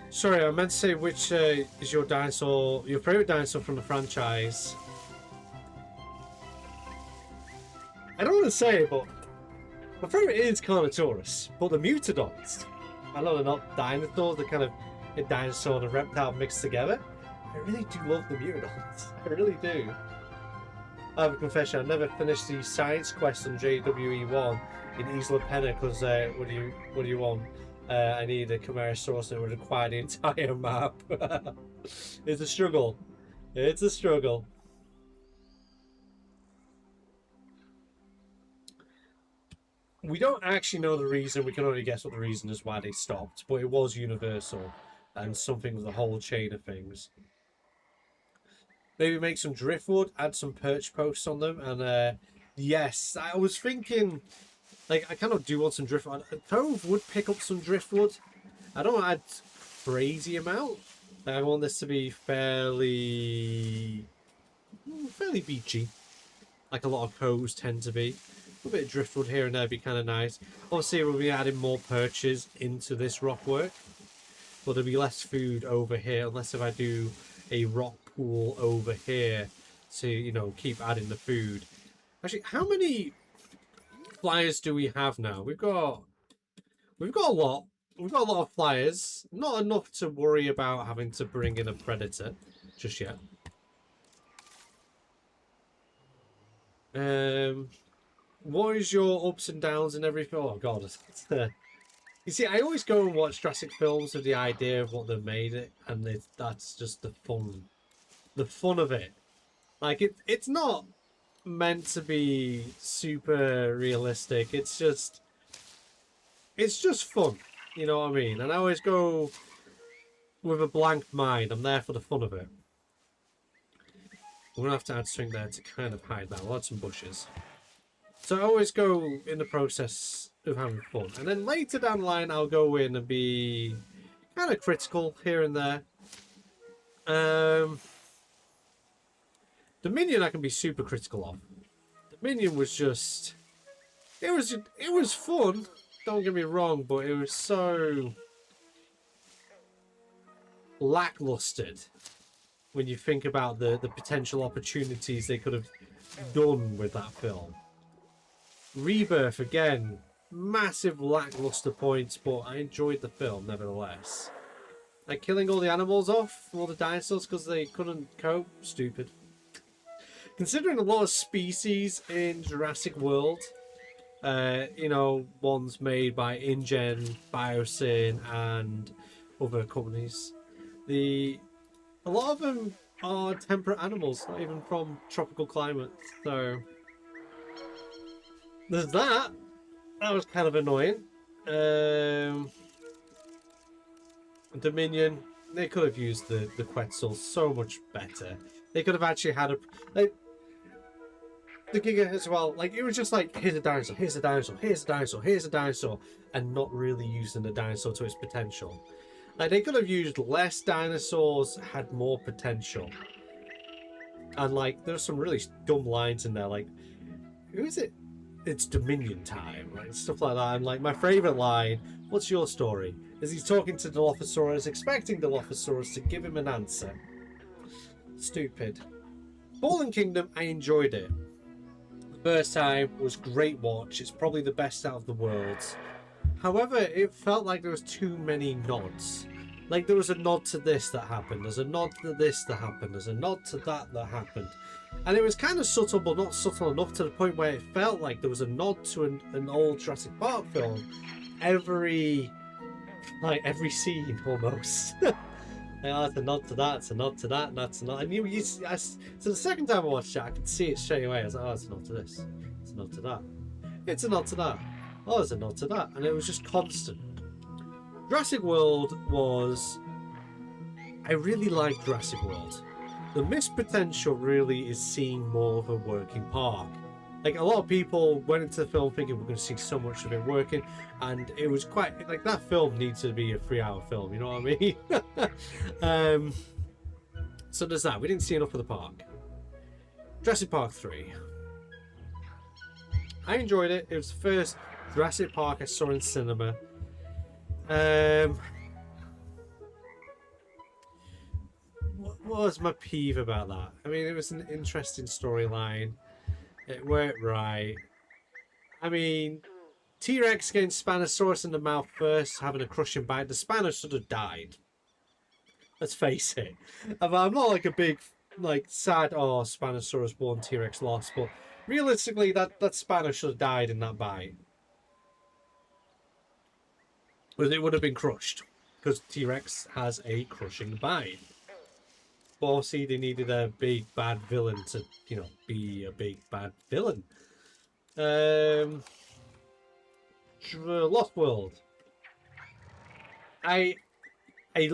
Sorry, I meant to say which is your dinosaur, your favourite dinosaur from the franchise. I don't want to say it, but my favourite is Carnotaurus, but the Mutodons. I know they're not dinosaurs, they're kind of a dinosaur and a reptile mixed together. I really do love the Mutodons. I really do. I have a confession, I never finished the science quest on JWE1 in Isla Pena because what do you want? I need a Camarasaurus and it would require the entire map. It's a struggle. It's a struggle. We don't actually know the reason. We can only guess what the reason is why they stopped, but it was universal and something with the whole chain of things. Maybe make some driftwood, add some perch posts on them, and yes, I was thinking, like, I kind of do want some driftwood. Cove would pick up some driftwood. I don't add crazy amount. I want this to be fairly beachy, like a lot of coves tend to be. A bit of driftwood here and there would be kind of nice. Obviously, we'll be adding more perches into this rock work, but there'll be less food over here unless if I do a rock pool over here to, you know, keep adding the food. Actually, how many flyers do we have now? We've got a lot. We've got a lot of flyers. Not enough to worry about having to bring in a predator just yet. What is your ups and downs and everything? Oh god. You see, I always go and watch Jurassic films with the idea of what they've made it, and that's just the fun of it. Like it's not meant to be super realistic. It's just fun. You know what I mean? And I always go with a blank mind. I'm there for the fun of it. We're gonna have to add something there to kind of hide that. We'll add some bushes. So I always go in the process of having fun. And then later down the line, I'll go in and be kind of critical here and there. Dominion I can be super critical of. Dominion was just... It was fun. Don't get me wrong, but it was so lackluster when you think about the potential opportunities they could have done with that film. Rebirth, again, massive lackluster points, but I enjoyed the film nevertheless. Like killing all the animals off, all the dinosaurs, because they couldn't cope, stupid. Considering a lot of species in Jurassic World, you know, ones made by InGen, Biosyn, and other companies, a lot of them are temperate animals, not even from tropical climates. So there's that. That was kind of annoying. Dominion, they could have used the Quetzals so much better. They could have actually had the Giga as well. Like, it was just like, here's a dinosaur, here's a dinosaur, here's a dinosaur, here's a dinosaur, and not really using the dinosaur to its potential. Like, they could have used less dinosaurs, had more potential. And like, there's some really dumb lines in there, like, who is it? It's Dominion time, like stuff like that. And like, my favourite line, what's your story? Is he's talking to Dilophosaurus, expecting Dilophosaurus to give him an answer. Stupid. Fallen Kingdom, I enjoyed it. The first time was great watch. It's probably the best out of the worlds. However, it felt like there was too many nods. Like, there was a nod to this that happened, there's a nod to this that happened, there's a nod to that happened. And it was kind of subtle, but not subtle enough to the point where it felt like there was a nod to an old Jurassic Park film. Every scene, almost. That's a nod to that, it's a nod to that, and that's a nod. And so the second time I watched it, I could see it straight away. I was like, oh, it's a nod to this, it's a nod to that, it's a nod to that, oh, there's a nod to that. And it was just constant. Jurassic World was... I really liked Jurassic World. The missed potential really is seeing more of a working park. Like, a lot of people went into the film thinking we're going to see so much of it working, and it was quite... Like, that film needs to be a 3-hour film, you know what I mean? So there's that. We didn't see enough of the park. Jurassic Park 3. I enjoyed it. It was the first Jurassic Park I saw in cinema. What was my peeve about that? I mean, it was an interesting storyline. It worked right. I mean, T-Rex getting Spinosaurus in the mouth first, having a crushing bite. The Spino should have died. Let's face it. I'm not like a big, like, sad, oh, Spinosaurus won, T-Rex lost, but realistically, that Spino should have died in that bite. But it would have been crushed, because T-Rex has a crushing bite. But obviously they needed a big bad villain to, you know, be a big bad villain. Lost World.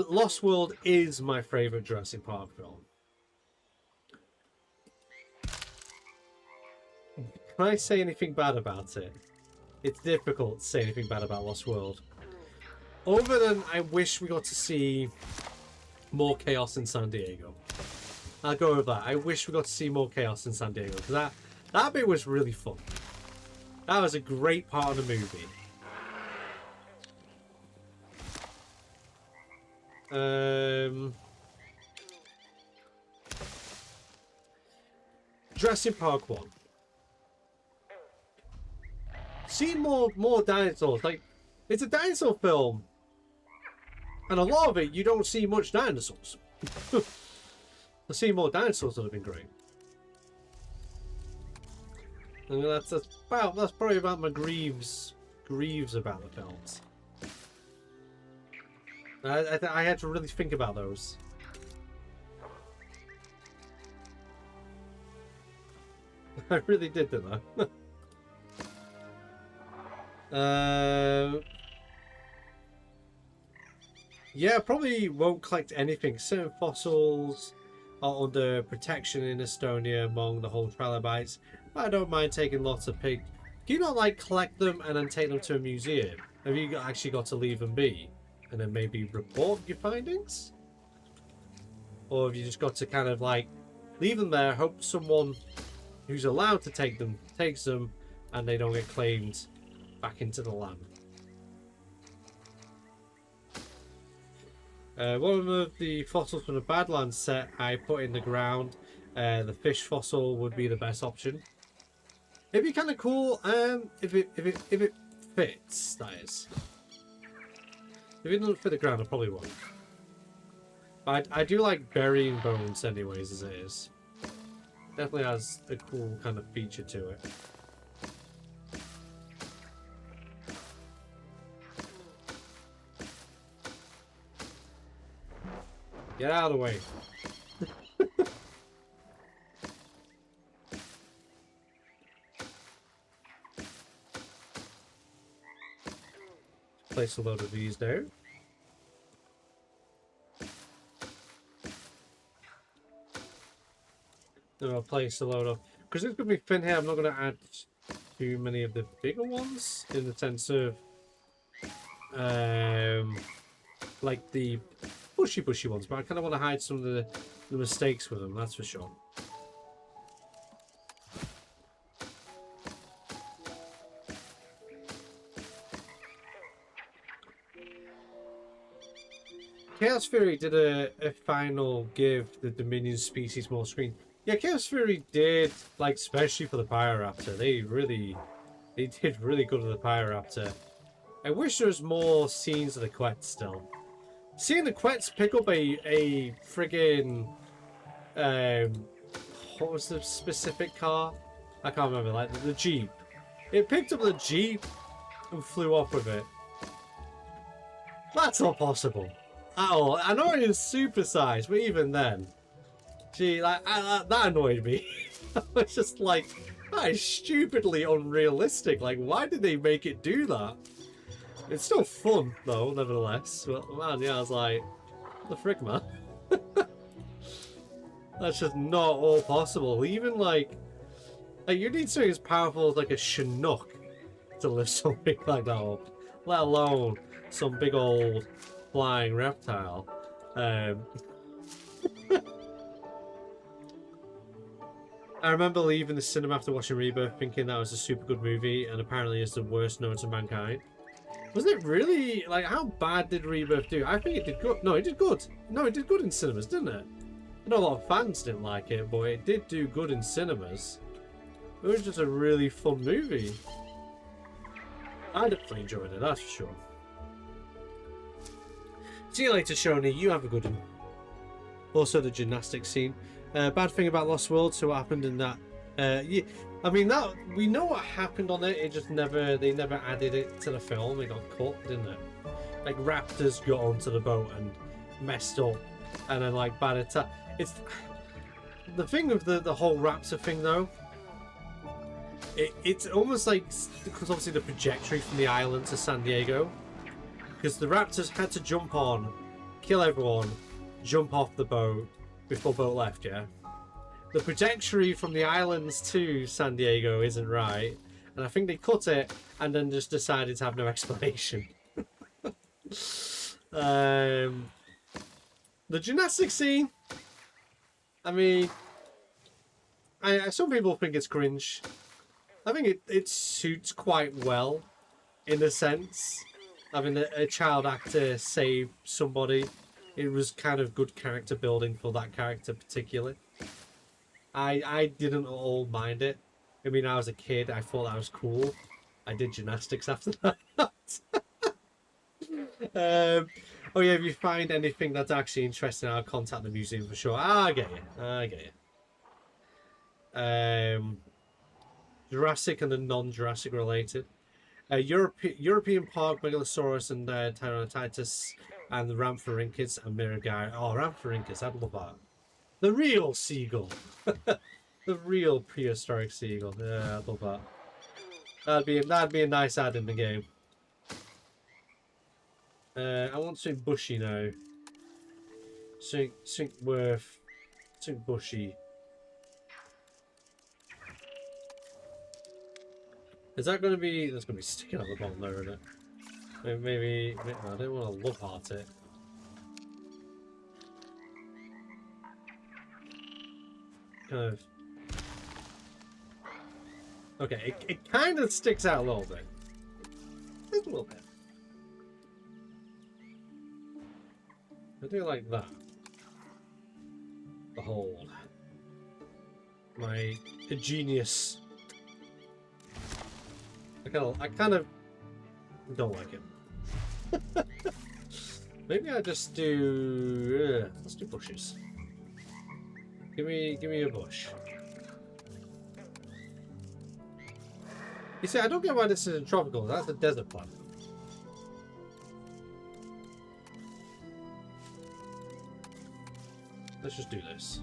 Lost World is my favourite Jurassic Park film. Can I say anything bad about it? It's difficult to say anything bad about Lost World. Other than I wish we got to see more chaos in San Diego. I'll go with that. I wish we got to see more chaos in San Diego, because that bit was really fun. That was a great part of the movie. Jurassic Park 1. See more dinosaurs. Like, it's a dinosaur film. And a lot of it, you don't see much dinosaurs. To see more dinosaurs would have been great. And that's probably about my grieves about the films. I had to really think about those. I really did, didn't I? Yeah, probably won't collect anything. Certain fossils are under protection in Estonia among the whole trilobites. I don't mind taking lots of pigs. Do you not like collect them and then take them to a museum? Have you actually got to leave them be? And then maybe report your findings? Or have you just got to kind of like leave them there, hope someone who's allowed to take them takes them, and they don't get claimed back into the land? One of the fossils from the Badlands set I put in the ground. The fish fossil would be the best option. It'd be kind of cool if it fits, that is. If it doesn't fit the ground, I probably won't. But I do like burying bones anyways, as it is. Definitely has a cool kind of feature to it. Get out of the way. Place a load of these there. Then I'll place a load of... Because it's going to be thin here, I'm not going to add too many of the bigger ones. In the sense of... like the bushy ones. But I kind of want to hide some of the mistakes with them, that's for sure. Chaos Fury did a final give the Dominion species more screen. Yeah, Chaos Fury did, like, especially for the Pyroraptor. They did really good with the Pyroraptor. I wish there was more scenes of the Quets still. Seeing the Quets pick up a friggin' what was the specific car? I can't remember, like the Jeep. It picked up the Jeep and flew off with it. That's not possible. Oh, I know it is supersized, but even then, gee, like that annoyed me. It's just like, that is stupidly unrealistic. Like, why did they make it do that? It's still fun though, nevertheless. But man, yeah, I was like, what the frick, man? That's just not all possible. Even like you need something as powerful as like a Chinook to lift something like that up, let alone some big old flying reptile. I remember leaving the cinema after watching Rebirth thinking that was a super good movie, and apparently it's the worst known to mankind. Wasn't it really? Like, how bad did Rebirth do? I think it did good. No, it did good. No, it did good in cinemas, didn't it? I know a lot of fans didn't like it, but it did do good in cinemas. It was just a really fun movie. I definitely enjoyed it, that's for sure. See you later, Shoni. You have a good one. Also, the gymnastics scene. Bad thing about Lost World, so what happened in that? Yeah, I mean, that we know what happened on it. It just they never added it to the film. It got cut, didn't it? Like raptors got onto the boat and messed up, and then like bad attack. It's the thing with the whole raptor thing though. It's almost like, because obviously the trajectory from the island to San Diego, because the raptors had to jump on, kill everyone, jump off the boat before boat left. Yeah. The trajectory from the islands to San Diego isn't right, and I think they cut it and then just decided to have no explanation. The gymnastics scene. I mean, some people think it's cringe. I think it suits quite well, in a sense. Having a child actor save somebody, it was kind of good character building for that character particularly. I didn't at all mind it. I mean, I was a kid, I thought that was cool. I did gymnastics after that. Oh yeah, if you find anything that's actually interesting, I'll contact the museum for sure. I get you. I get you. Jurassic and the non-Jurassic related. European Park, Megalosaurus and Tyrannotitus and the Rhamphorhynchus and Miragai. Oh, Rhamphorhynchus, I'd love that. The real seagull. The real prehistoric seagull. Yeah, I'd love that. That'd be a nice add in the game. I want something bushy now. Something worth. Something bushy. Is that going to be... That's going to be sticking out the bottom there, isn't it? Maybe I don't want to love heart it. Kind of... Okay, it kind of sticks out a little bit. Just a little bit. I do like that. Behold. My genius. I kind of don't like it. Maybe I just do. Let's do bushes. Give me a bush. You see, I don't get why this isn't tropical. That's a desert plant. Let's just do this.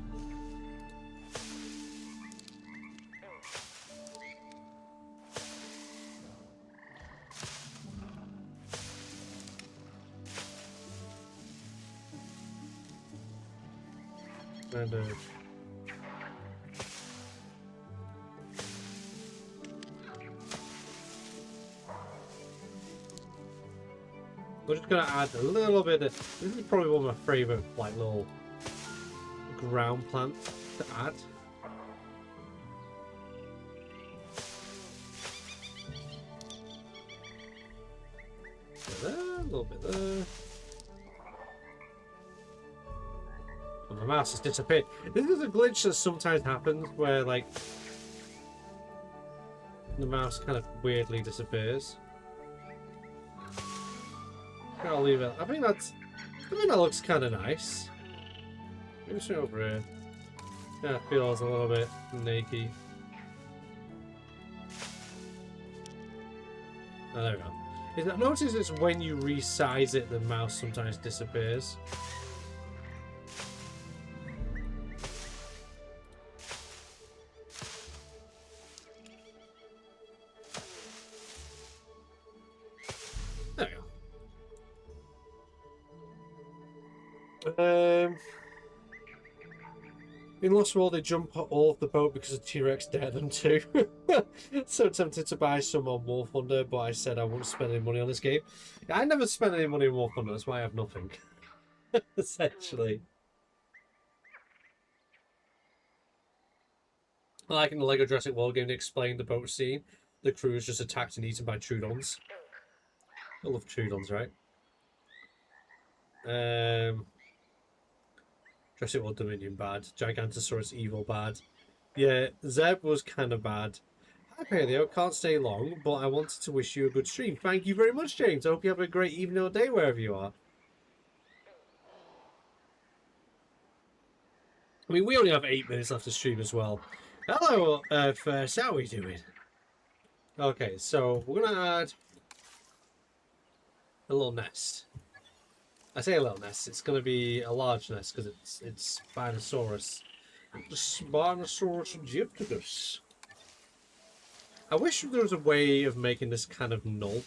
And we're just gonna add a little bit of, this is probably one of my favourite like little ground plants to add. There, a little bit there. Oh, my mouse has disappeared. This is a glitch that sometimes happens where like the mouse kind of weirdly disappears. I'll leave it. I think that looks kind of nice. Maybe swing over here. Yeah, it feels a little bit naked. Oh, there we go. Notice it's when you resize it, the mouse sometimes disappears. There we go. In Lost World, they jump all off the boat because the T-Rex dared them to. So tempted to buy some on War Thunder, but I said I wouldn't spend any money on this game. I never spent any money on War Thunder, that's why I have nothing. Essentially. Like in the Lego Jurassic World game, they explained the boat scene. The crew is just attacked and eaten by Troodons. I love Troodons, right? Jurassic World Dominion bad. Gigantosaurus evil bad. Yeah, Zeb was kind of bad. Hi Paleo, can't stay long, but I wanted to wish you a good stream. Thank you very much, James. I hope you have a great evening or day wherever you are. I mean, we only have 8 minutes left to stream as well. Hello, first, how are we doing? Okay, so we're gonna add a little nest. I say a little nest, it's going to be a large nest because it's Spinosaurus. The Spinosaurus Egypticus. I wish there was a way of making this kind of null.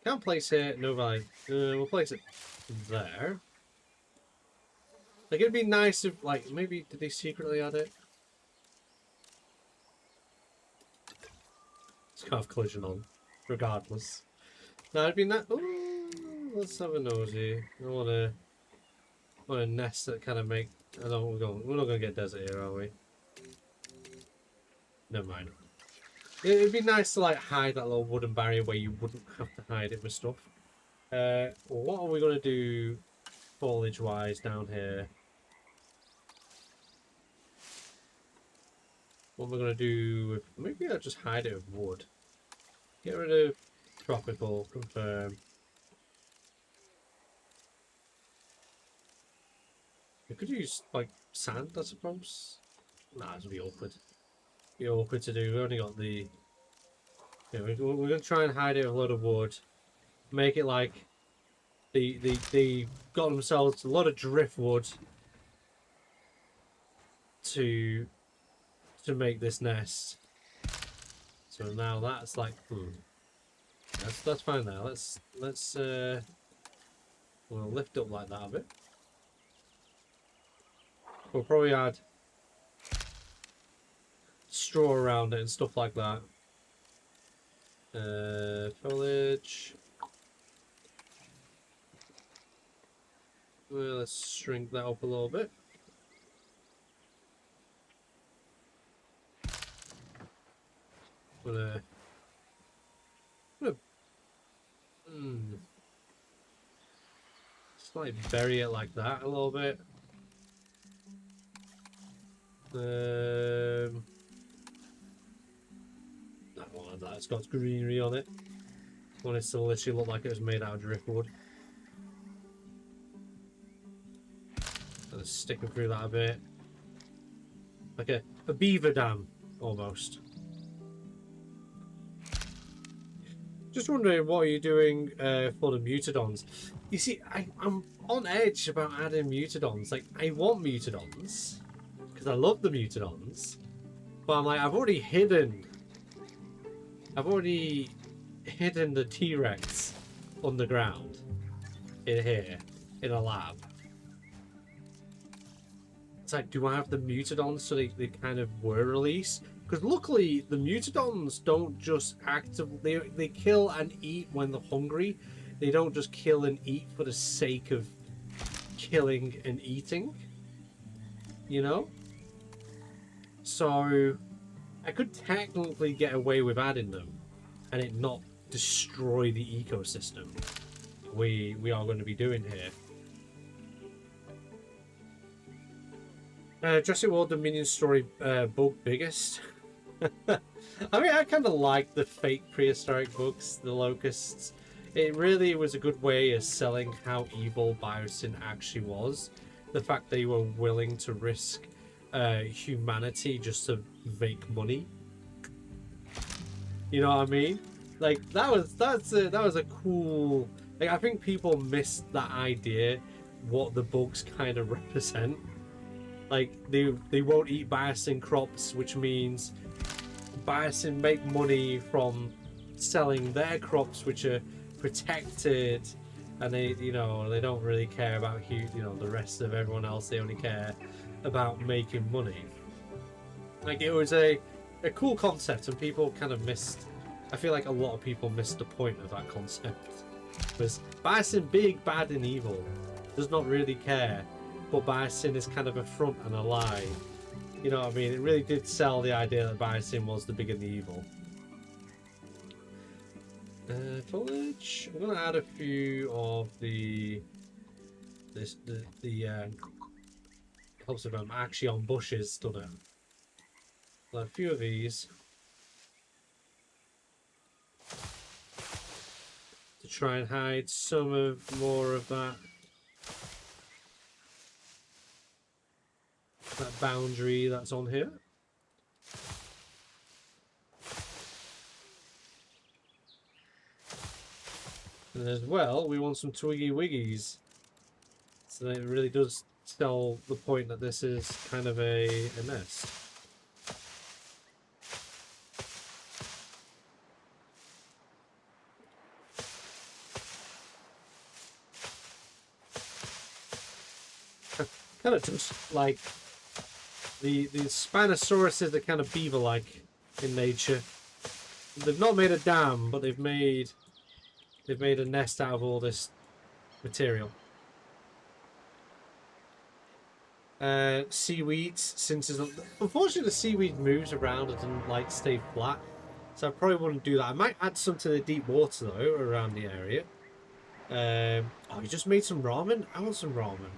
Can't place it, no value. We'll place it there. Like, it'd be nice if, like, maybe, did they secretly add it? It's kind of collision on, regardless. No, it'd be nice. let's have a nosy. I want a nest that kind of make. I don't. We're not gonna get desert here, are we? Never mind. It'd be nice to like hide that little wooden barrier where you wouldn't have to hide it with stuff. What are we gonna do, foliage-wise, down here? What am I gonna do with? Maybe I'll just hide it with wood. Get rid of tropical. Confirm. We could use like sand, I suppose. Nah, it'll be awkward. Be awkward to do. We only got the. Yeah, we're gonna try and hide it with a load of wood. Make it like they got themselves a lot of driftwood to make this nest. So now that's like that's fine now. Let's we'll lift up like that a bit. We'll probably add straw around it and stuff like that. Foliage. Well, let's shrink that up a little bit. Just like bury it like that a little bit. I don't want that. It's got greenery on it. I want it to literally look like it was made out of driftwood. And sticking through that a bit, like a beaver dam almost. Just wondering what are you doing for the mutadons? You see, I'm on edge about adding mutadons. Like, I want mutadons because I love the mutadons, but I'm like, I've already hidden the T-Rex underground in here in a lab. It's like, do I have the mutadons so they kind of were released? Because luckily, the mutadons don't just actively... They kill and eat when they're hungry. They don't just kill and eat for the sake of killing and eating. You know? So, I could technically get away with adding them and it not destroy the ecosystem we are going to be doing here. Jurassic World Dominion story bug biggest. I mean, I kind of like the fake prehistoric bugs, the locusts. It really was a good way of selling how evil Biosyn actually was. The fact they were willing to risk humanity just to make money. You know what I mean? Like that was a cool. Like, I think people missed that idea, what the bugs kind of represent. Like, they won't eat Biosyn crops, which means Biosyn make money from selling their crops, which are protected, and they don't really care about the rest of everyone else. They only care about making money. Like, it was a cool concept, and people kind of missed. I feel like a lot of people missed the point of that concept. Because Biosyn, big, bad, and evil, does not really care. But Biosyn is kind of a front and a lie. You know what I mean? It really did sell the idea that Biosyn was the big and the evil. Foliage. I'm gonna add a few of the helps if I'm actually on bushes, doesn't it? Well, a few of these to try and hide more of that boundary that's on here. And as well, we want some Twiggy Wiggies. So that it really does sell the point that this is kind of a nest. Kind of just like the Spinosauruses are kind of beaver-like in nature. They've not made a dam, but they've made a nest out of all this material. Seaweeds, since unfortunately the seaweed moves around and doesn't like stay flat, so I probably wouldn't do that. I might add some to the deep water though around the area. Oh, you just made some ramen? I want some ramen.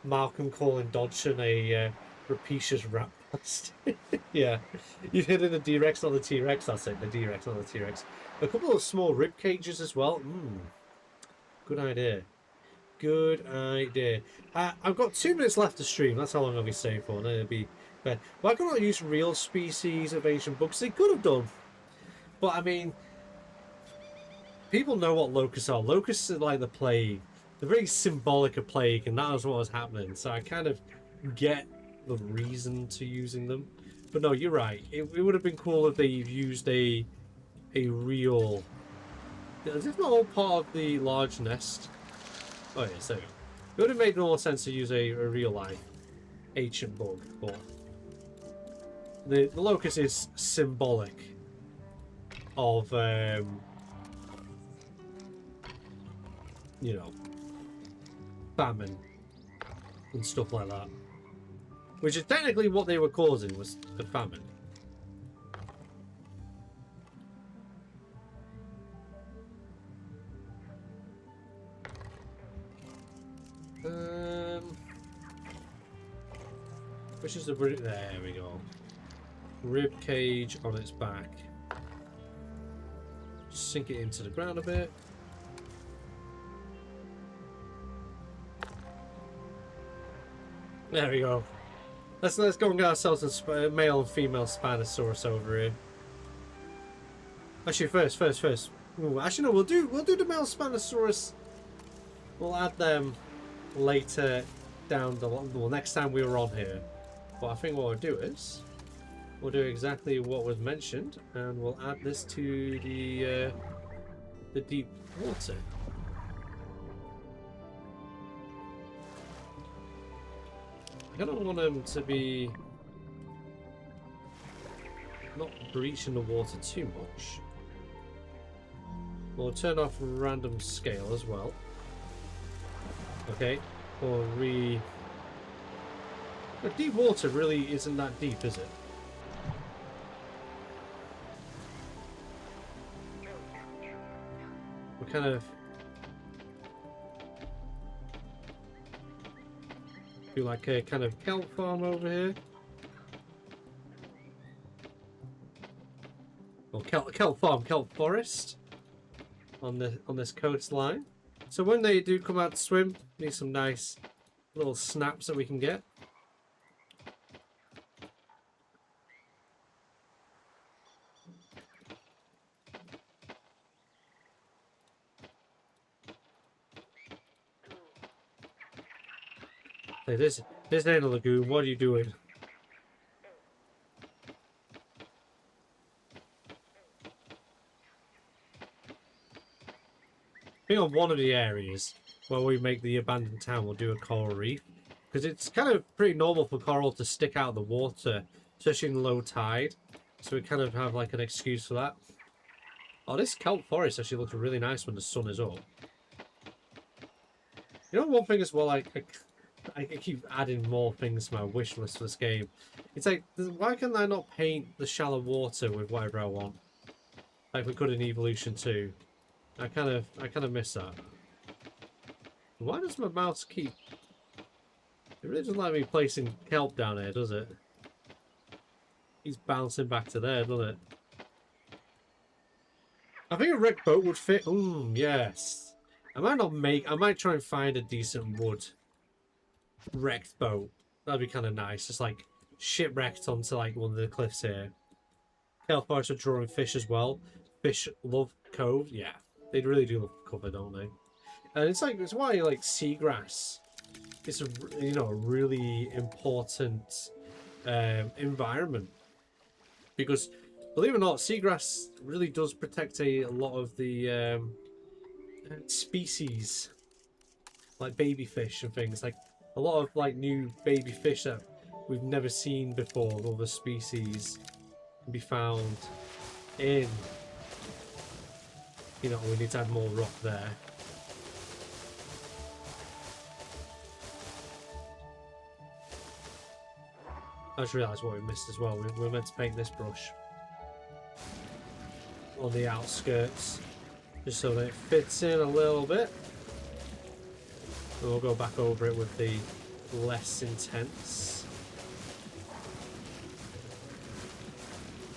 Malcolm calling Dodson a rapacious rat bastard. Yeah, you've hit in the D-Rex on the T-Rex. That's it, the D-Rex on the T-Rex. A couple of small rib cages as well. Good idea. Good idea. I've got 2 minutes left to stream. That's how long I'll be staying for. And then it'll be bed. Why can't I use real species of ancient bugs? They could have done. But I mean, people know what locusts are. Locusts are like the plague. They're very symbolic of plague, and that was what was happening. So I kind of get the reason to using them. But no, you're right. It would have been cool if they used a real... Is this not all part of the large nest? Oh yes, there we go. It would have made more sense to use a real life ancient bug, but the locust is symbolic of you know, famine and stuff like that. Which is technically what they were causing, was the famine. Which is the... There we go. Rib cage on its back. Sink it into the ground a bit. There we go. Let's go and get ourselves a male and female Spinosaurus over here. Actually, first. Ooh, actually, no. We'll do the male Spinosaurus. We'll add them later down the well, next time we were on here. But I think what we'll do is we'll do exactly what was mentioned, and we'll add this to the deep water. I don't want them to be not breaching the water too much. We'll turn off random scale as well. Okay, or the deep water really isn't that deep, is it? We're kind of do like a kind of kelp farm over here. Or kelp farm, kelp forest on this coastline. So when they do come out to swim, need some nice little snaps that we can get. Hey, this ain't a lagoon. What are you doing? I think on one of the areas where we make the abandoned town, we'll do a coral reef, because it's kind of pretty normal for coral to stick out of the water, especially in low tide. So we kind of have like an excuse for that. Oh, this kelp forest actually looks really nice when the sun is up. You know, one thing as well, like I keep adding more things to my wish list for this game. It's like, why can I not paint the shallow water with whatever I want, like we could in Evolution 2? I kind of miss that. Why does my mouse keep... It really doesn't like me placing kelp down here, does it? He's bouncing back to there, doesn't it? I think a wrecked boat would fit. Yes. I might try and find a decent wood wrecked boat. That'd be kind of nice. Just like shipwrecked onto like one of the cliffs here. Kelp forest are drawing fish as well. Fish love cove. Yeah, they really do love cover, don't they? And it's why like seagrass is a really important environment, because believe it or not, seagrass really does protect a lot of the species, like baby fish and things. Like a lot of like new baby fish that we've never seen before, other species can be found in. You know, we need to add more rock there. I just realised what we missed as well. We were meant to paint this brush on the outskirts, just so that it fits in a little bit. And we'll go back over it with the less intense.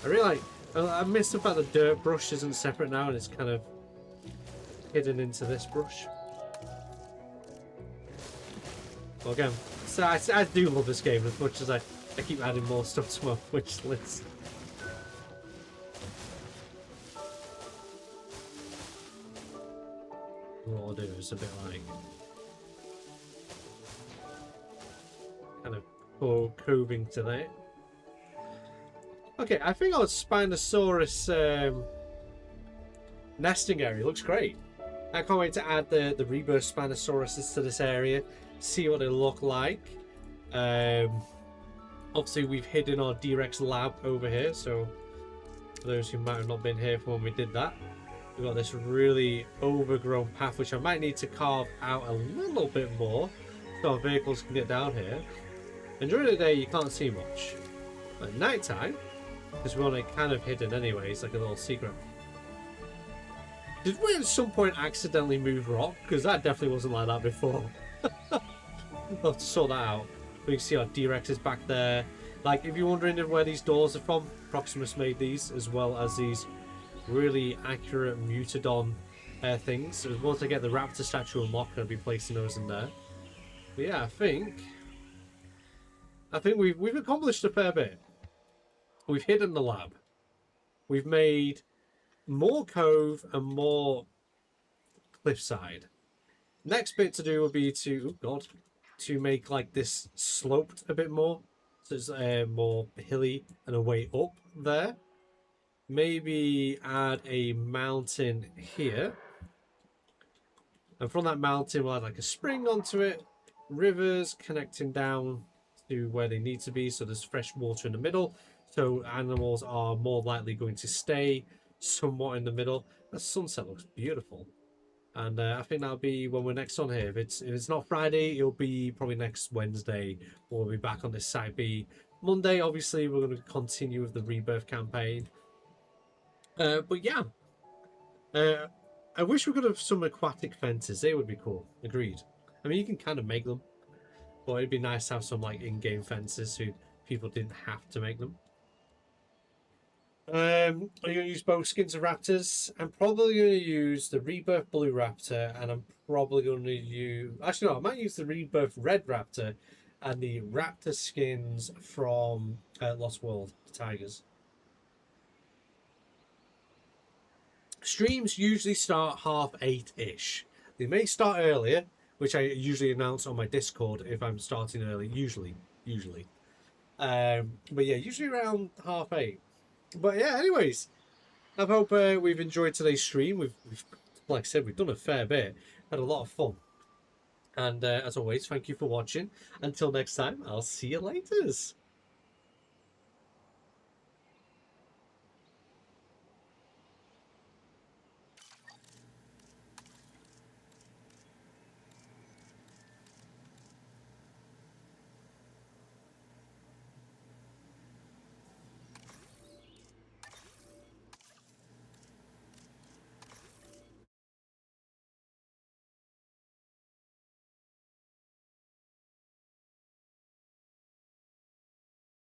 I really like. I missed the fact the dirt brush isn't separate now, and it's kind of hidden into this brush. Well, again, so I do love this game as much as I keep adding more stuff to my wish list. What I'll do is a bit like kind of coving to that. Okay, I think our Spinosaurus nesting area looks great. I can't wait to add the rebirth Spinosauruses to this area, see what they look like. Obviously, we've hidden our D-Rex lab over here, so for those who might have not been here for when we did that, we've got this really overgrown path, which I might need to carve out a little bit more so our vehicles can get down here. And during the day, you can't see much. But at night time, because we want it kind of hidden anyway, it's like a little secret. Did we at some point accidentally move rock? Because that definitely wasn't like that before. We'll have to sort that out. We can see our D-Rexes back there. Like, if you're wondering where these doors are from, Proximus made these, as well as these really accurate Mutadon things. So once I get the Raptor statue unlocked, I'll be placing those in there. But yeah, I think we've accomplished a fair bit. We've hidden the lab. We've made more cove and more cliffside. Next bit to do will be to make like this sloped a bit more, so it's more hilly and a way up there. Maybe add a mountain here, and from that mountain we'll add like a spring onto it, rivers connecting down to where they need to be, so there's fresh water in the middle, so animals are more likely going to stay somewhat in the middle. The sunset looks beautiful, and I think that'll be when we're next on here. If it's not Friday, it'll be probably next Wednesday. We'll be back on this Site B. Monday, obviously, we're going to continue with the Rebirth campaign. But yeah, I wish we could have some aquatic fences. They would be cool. Agreed. I mean, you can kind of make them, but it'd be nice to have some like in-game fences so people didn't have to make them. I'm going to use both skins of raptors. I'm probably going to use the Rebirth Blue Raptor, and I'm probably going to use... Actually, no, I might use the Rebirth Red Raptor and the Raptor skins from Lost World, the Tigers. Streams usually start 8:30-ish. They may start earlier, which I usually announce on my Discord if I'm starting early. Usually. But yeah, usually around 8:30. But yeah, anyways, I hope we've enjoyed today's stream. We've, like I said, we've done a fair bit. Had a lot of fun. And as always, thank you for watching. Until next time, I'll see you later.